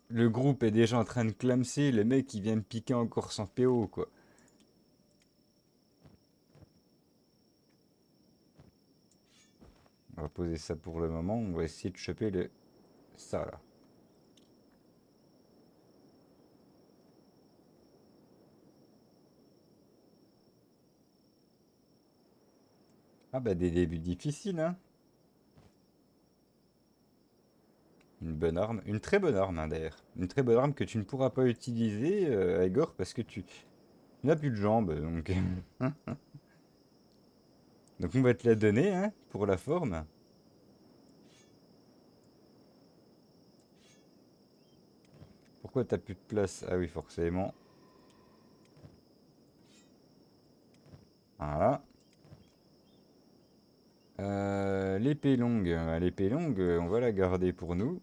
le groupe est déjà en train de clamser, le mec il vient me piquer encore sans PO, quoi. On va poser ça pour le moment, on va essayer de choper ça là. Ah bah des débuts difficiles, hein. Une bonne arme, une très bonne arme, hein, d'ailleurs. Une très bonne arme que tu ne pourras pas utiliser, Igor, parce que tu n'as plus de jambes, donc... Donc on va te la donner, hein, pour la forme. Pourquoi t'as plus de place? Ah oui, forcément. Voilà. L'épée longue, on va la garder pour nous.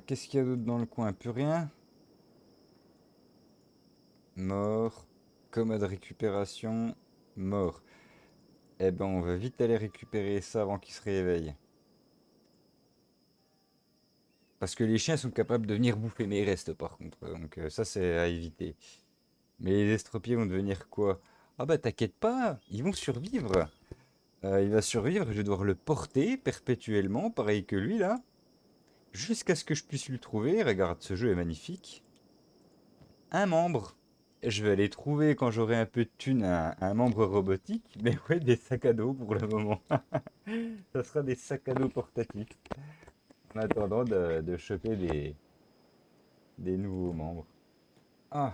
Qu'est-ce qu'il y a d'autre dans le coin? Plus rien? Mort. Coma de récupération. Mort. Eh ben, on va vite aller récupérer ça avant qu'il se réveille. Parce que les chiens sont capables de venir bouffer mes restes, par contre. Donc ça, c'est à éviter. Mais les estropiés vont devenir quoi? Ah bah t'inquiète pas, ils vont survivre. Il va survivre, je vais devoir le porter perpétuellement, pareil que lui là. Jusqu'à ce que je puisse lui trouver, regarde, ce jeu est magnifique, un membre. Je vais aller trouver quand j'aurai un peu de thune un membre robotique, mais ouais, des sacs à dos pour le moment. Ça sera des sacs à dos portatifs. En attendant de choper des nouveaux membres. Ah,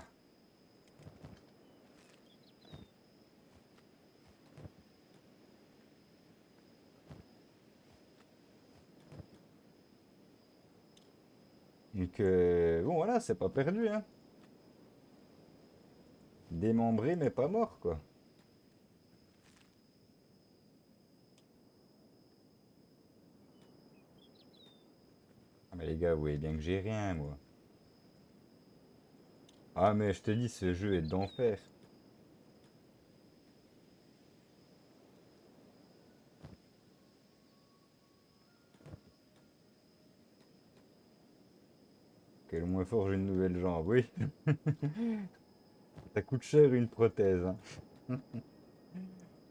donc bon voilà, c'est pas perdu, hein. Démembré mais pas mort, quoi. Ah mais les gars, vous voyez bien que j'ai rien, moi. Ah mais je te dis, ce jeu est d'enfer. Quel moins fort, j'ai une nouvelle jambe, oui. Ça coûte cher une prothèse, hein.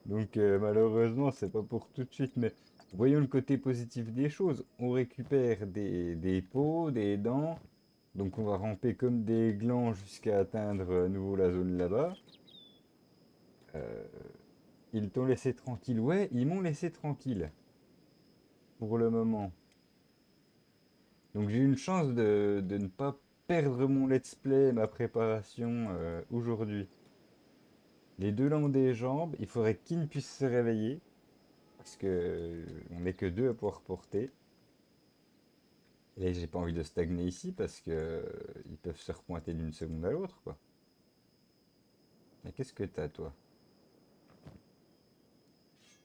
Donc malheureusement, c'est pas pour tout de suite, mais voyons le côté positif des choses. On récupère des peaux, des dents, donc on va ramper comme des glands jusqu'à atteindre à nouveau la zone là-bas. Euh, Ils t'ont laissé tranquille? Ouais, ils m'ont laissé tranquille, pour le moment. Donc j'ai eu une chance de ne pas perdre mon let's play, ma préparation aujourd'hui. Les deux là ont des jambes, il faudrait qu'une puisse se réveiller, parce que on n'est que deux à pouvoir porter. Et j'ai pas envie de stagner ici parce que ils peuvent se repointer d'une seconde à l'autre, quoi. Mais qu'est-ce que t'as, toi?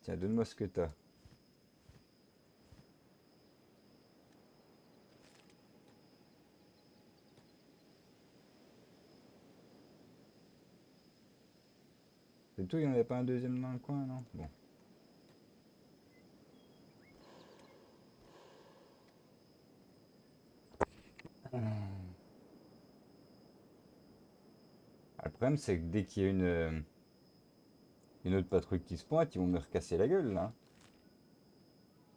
Tiens, donne-moi ce que t'as. C'est tout, il n'y en avait pas un deuxième dans le coin, non? Bon. Ah, le problème, c'est que dès qu'il y a une autre patrouille qui se pointe, ils vont me recasser la gueule là.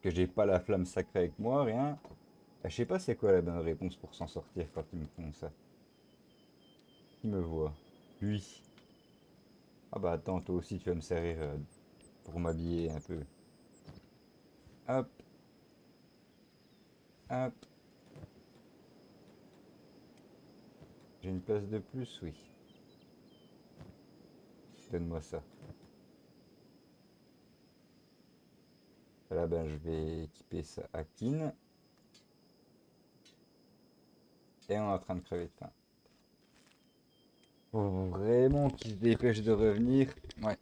Que j'ai pas la flamme sacrée avec moi, rien. Ah, je sais pas c'est quoi la bonne réponse pour s'en sortir quand ils me font ça. Qui me voit? Lui. Ah bah attends, toi aussi tu vas me servir pour m'habiller un peu. Hop, hop. J'ai une place de plus, oui. Donne-moi ça. Là ben je vais équiper ça à Kin. Et on est en train de crever de faim. Faut vraiment qu'il se dépêche de revenir. Ouais.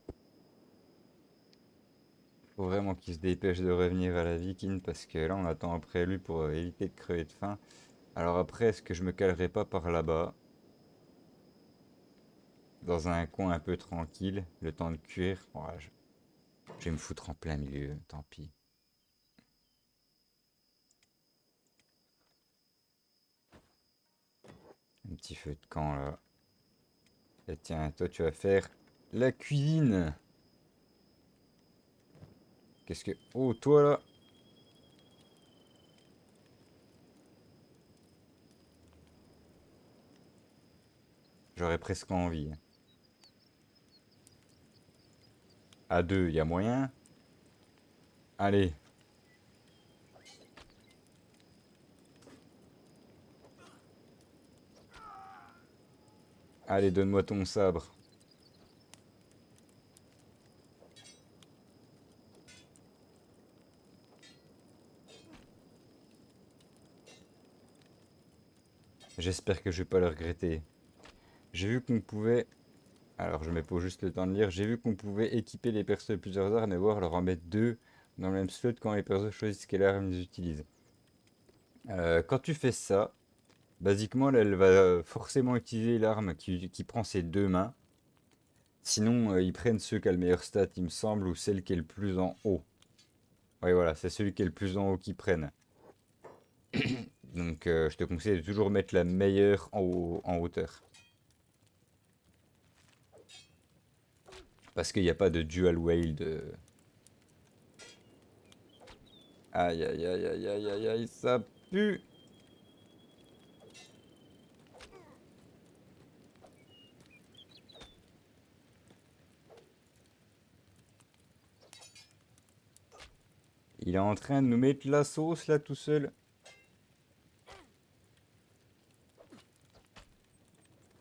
Faut vraiment qu'il se dépêche de revenir à la Viking parce que là on attend après lui pour éviter de crever de faim. Alors après, est-ce que je me calerai pas par là-bas, dans un coin un peu tranquille, le temps de cuire? Ouais, je vais me foutre en plein milieu, tant pis. Un petit feu de camp là. Et tiens, toi tu vas faire la cuisine. Qu'est-ce que... Oh, toi là! J'aurais presque envie. À deux, il y a moyen? Allez, allez, donne-moi ton sabre. J'espère que je vais pas le regretter. J'ai vu qu'on pouvait... Alors je me pose juste le temps de lire. J'ai vu qu'on pouvait équiper les persos de plusieurs armes et voir leur en mettre deux dans le même slot quand les persos choisissent quelle arme ils utilisent. Quand tu fais ça, basiquement, là, elle va forcément utiliser l'arme qui prend ses deux mains. Sinon, ils prennent ceux qui a le meilleur stat, il me semble, ou celle qui est le plus en haut. Ouais, voilà, c'est celui qui est le plus en haut qui prennent. Donc, je te conseille de toujours mettre la meilleure en hauteur. Parce qu'il n'y a pas de dual wield. Aïe, aïe, aïe, aïe, aïe, aïe, aïe, ça pue! Il est en train de nous mettre la sauce là tout seul.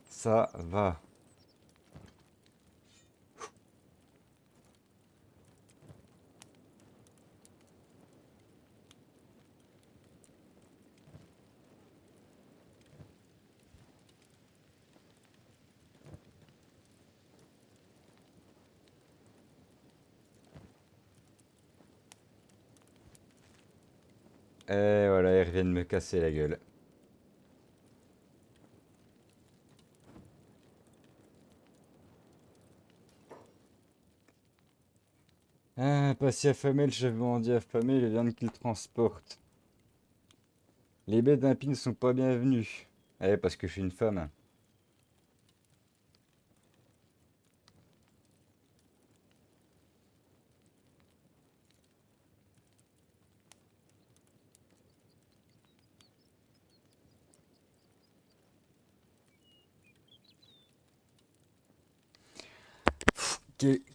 Ça va. Et voilà, ils reviennent me casser la gueule. Ah, pas si affamé, le chef bandit affamé, les viandes qu'il transporte. Les bêtes d'un ne sont pas bienvenues. Eh, parce que je suis une femme.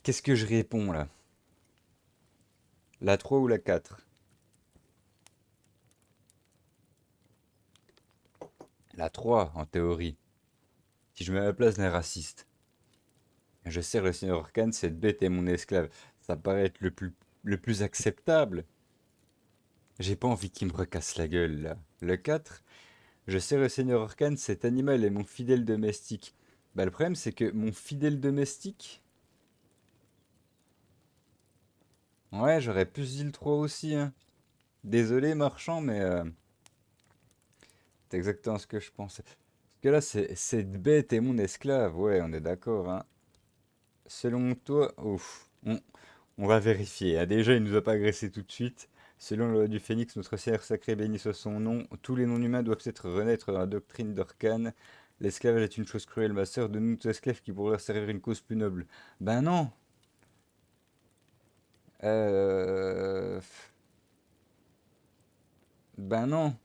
Qu'est-ce que je réponds là? La 3 ou la 4? La 3, en théorie. Si je mets à la place d'un raciste. Je sers le Seigneur Orcan, cette bête est mon esclave. Ça paraît être le plus acceptable. J'ai pas envie qu'il me recasse la gueule là. Le 4, je sers le Seigneur Orcan, cet animal est mon fidèle domestique. Bah le problème c'est que mon fidèle domestique... Ouais, j'aurais pu se dire le 3 aussi, hein. Désolé marchand, mais c'est exactement ce que je pensais. Parce que là, cette bête est mon esclave, ouais, on est d'accord, hein. Selon toi, ouf, on va vérifier, hein. Déjà, il nous a pas agressé tout de suite. Selon la loi du Phénix, notre Seigneur sacré béni soit son nom, tous les non-humains doivent être renaître dans la doctrine d'Orcane. L'esclavage est une chose cruelle, ma sœur, de nous esclaves qui pourraient servir une cause plus noble. Ben non, Euh... Ben non,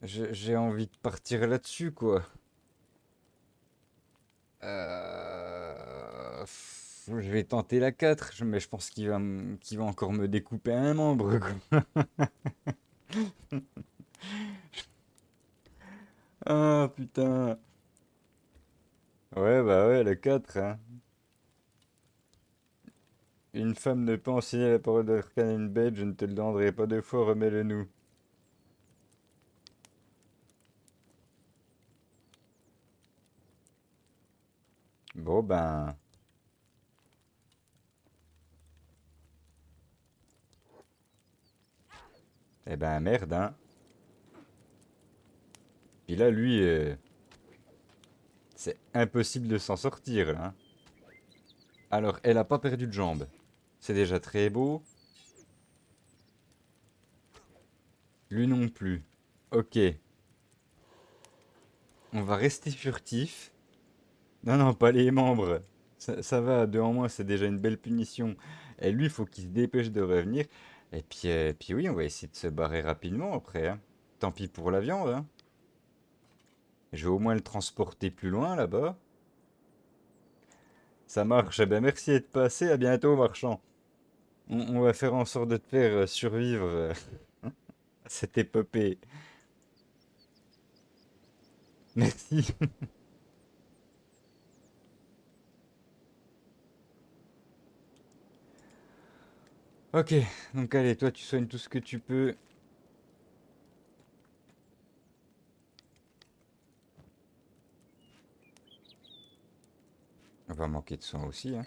j'ai envie de partir là-dessus, quoi. Je vais tenter la 4, mais je pense qu'il va encore me découper un membre, quoi. Ah, putain. Ouais, bah ouais, le 4, hein. Une femme ne peut enseigner la parole d'Arcane à une bête, je ne te le demanderai pas deux fois, remets-le nous. Bon, eh ben merde, hein. Puis là, lui, c'est impossible de s'en sortir, là, hein. Alors, elle a pas perdu de jambe. C'est déjà très beau. Lui non plus. Ok, on va rester furtif. Non, non, pas les membres. Ça va, deux en moins, c'est déjà une belle punition. Et lui, il faut qu'il se dépêche de revenir. Et puis oui, on va essayer de se barrer rapidement après, hein. Tant pis pour la viande, hein. Je vais au moins le transporter plus loin là-bas. Ça marche. Eh ben, merci d'être passé. À bientôt, marchand. On va faire en sorte de te faire survivre à cette épopée. Merci. Ok, donc allez, toi, tu soignes tout ce que tu peux. On va manquer de soin aussi, hein.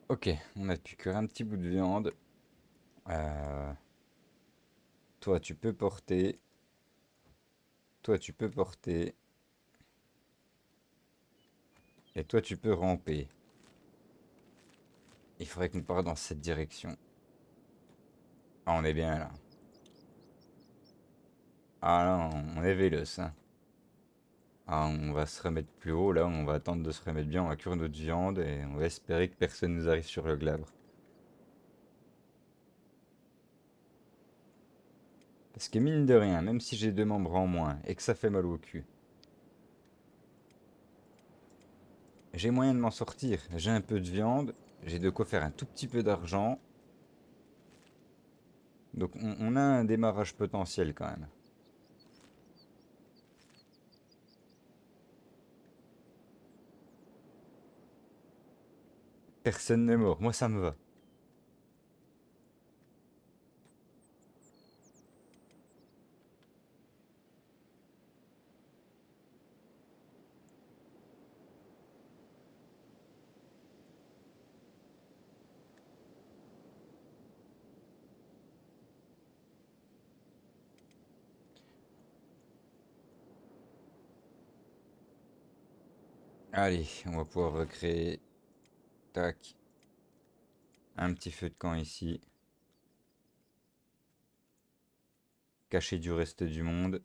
Ok, on a pu cuire un petit bout de viande. Euh, toi, tu peux porter. Toi, tu peux porter. Et toi, tu peux ramper. Il faudrait qu'on parte dans cette direction. Ah, on est bien là. Ah non, on est véloce, hein. Ah, on va se remettre plus haut là, on va attendre de se remettre bien, on va cuire notre viande et on va espérer que personne nous arrive sur le glabre. Parce que mine de rien, même si j'ai deux membres en moins et que ça fait mal au cul, j'ai moyen de m'en sortir. J'ai un peu de viande, j'ai de quoi faire un tout petit peu d'argent. Donc on a un démarrage potentiel quand même. Personne n'est mort, moi ça me va. Allez, on va pouvoir recréer, tac, un petit feu de camp ici, caché du reste du monde.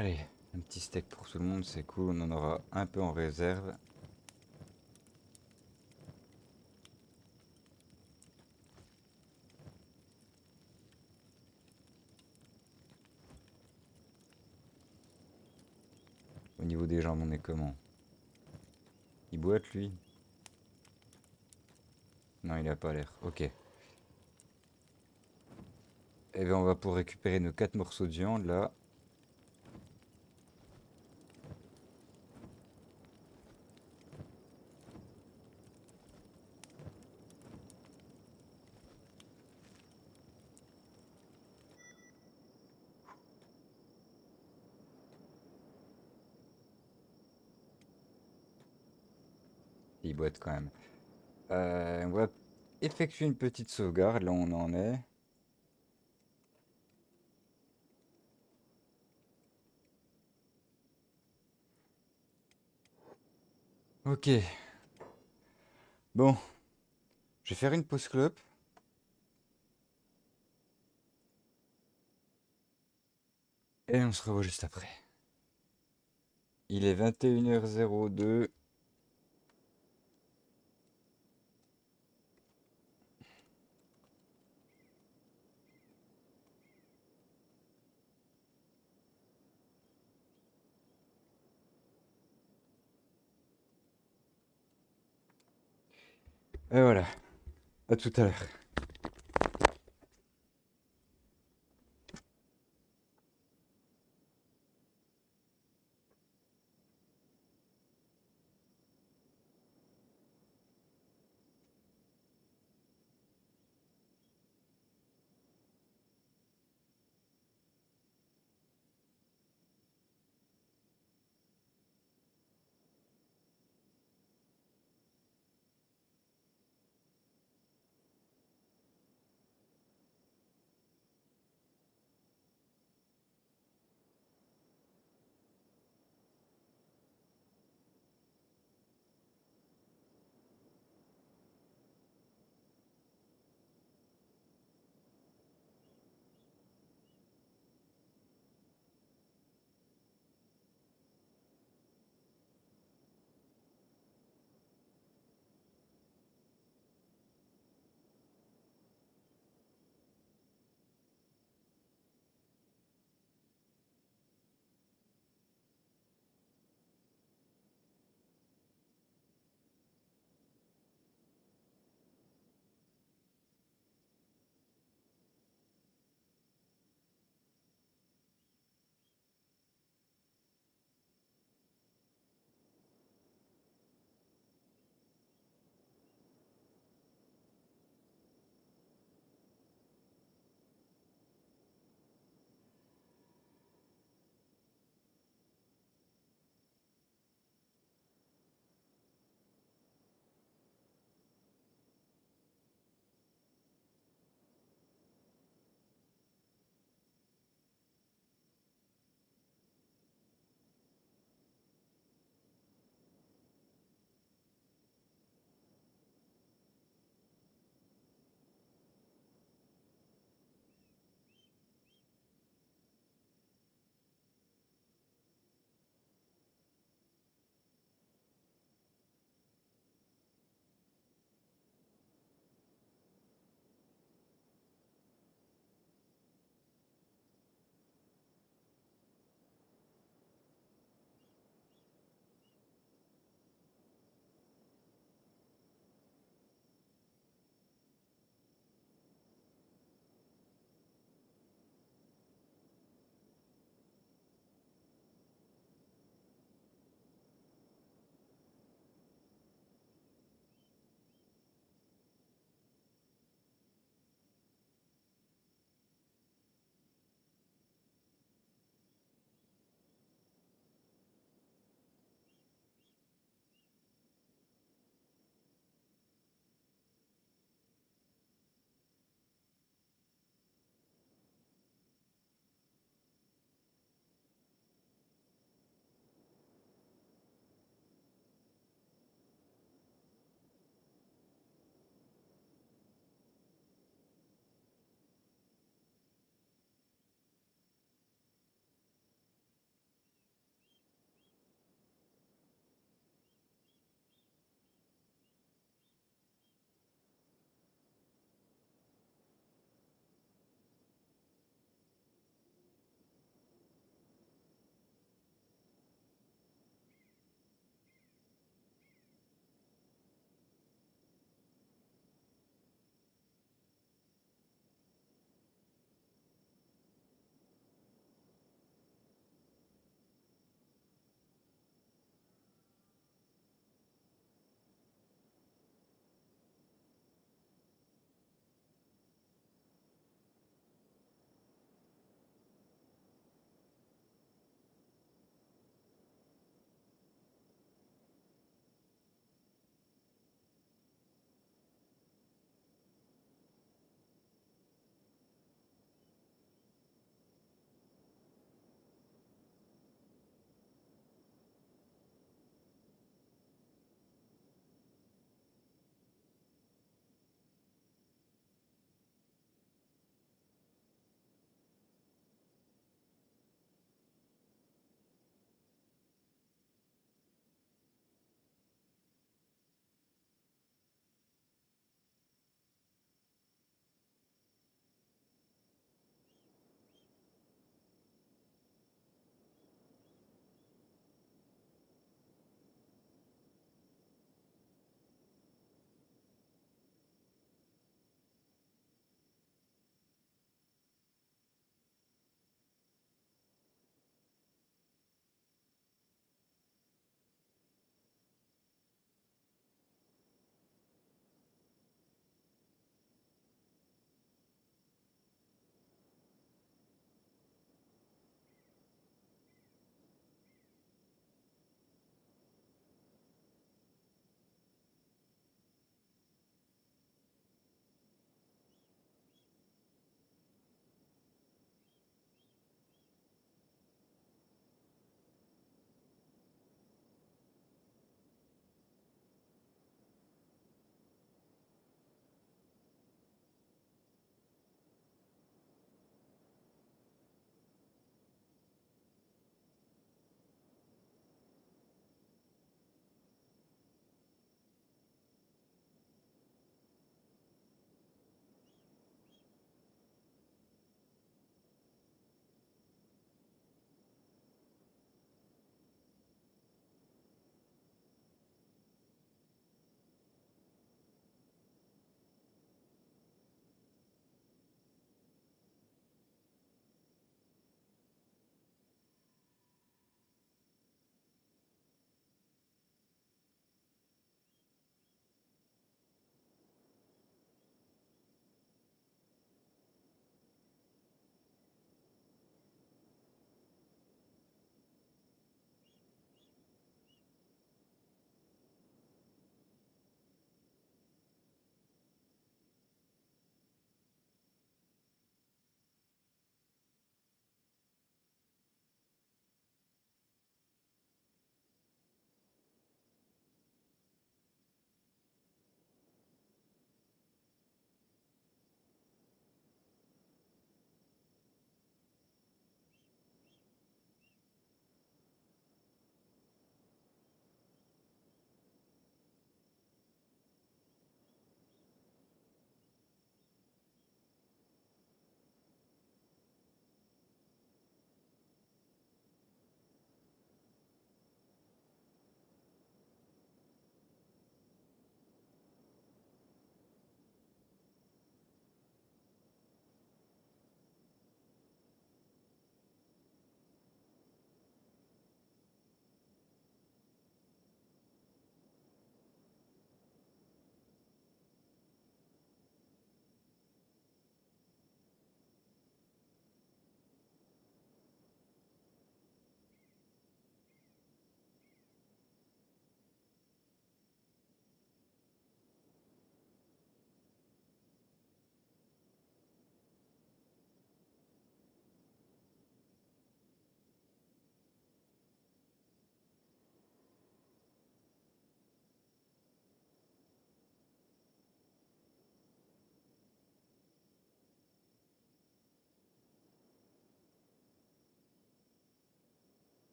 Allez, un petit steak pour tout le monde, c'est cool. On en aura un peu en réserve. Au niveau des jambes, on est comment? Il boite, lui? Non, il a pas l'air. Ok. Eh bien, on va pour récupérer nos 4 morceaux de viande, là. Il boite quand même. On va effectuer une petite sauvegarde, là où on en est. Ok. Bon, je vais faire une pause clope. Et on se revoit juste après. Il est 21h02. Et voilà. À tout à l'heure.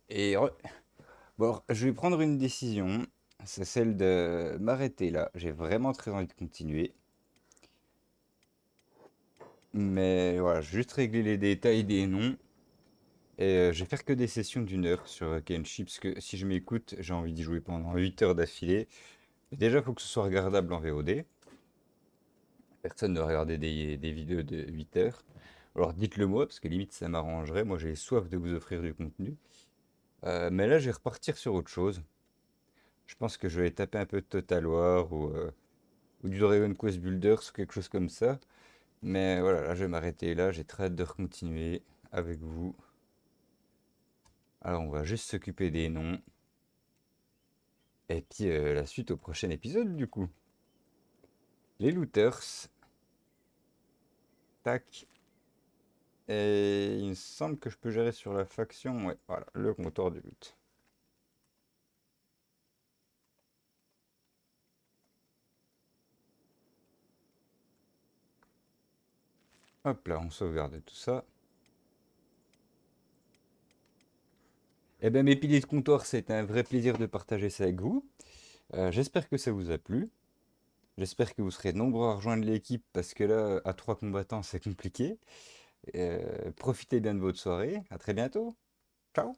Et bon, alors, je vais prendre une décision. C'est celle de m'arrêter là. J'ai vraiment très envie de continuer. Mais voilà, je vais juste régler les détails des noms. Et je vais faire que des sessions d'1 heure sur Kenshi. Parce que si je m'écoute, j'ai envie d'y jouer pendant 8 heures d'affilée. Et déjà, il faut que ce soit regardable en VOD. Personne ne va regarder des vidéos de 8 heures. Alors dites-le moi, parce que limite ça m'arrangerait. Moi j'ai soif de vous offrir du contenu. Mais là je vais repartir sur autre chose. Je pense que je vais taper un peu de Total War ou du Dragon Quest Builders ou quelque chose comme ça. Mais voilà, là je vais m'arrêter là. J'ai très hâte de continuer avec vous. Alors on va juste s'occuper des noms. Et puis la suite au prochain épisode du coup. Les looters. Tac. Et il me semble que je peux gérer sur la faction. Ouais, voilà, le comptoir du loot. Hop là, on sauvegarde tout ça. Eh bien, mes piliers de comptoir, c'est un vrai plaisir de partager ça avec vous. J'espère que ça vous a plu. J'espère que vous serez nombreux à rejoindre l'équipe parce que là, à 3 combattants, c'est compliqué. Profitez bien de votre soirée. À très bientôt. Ciao!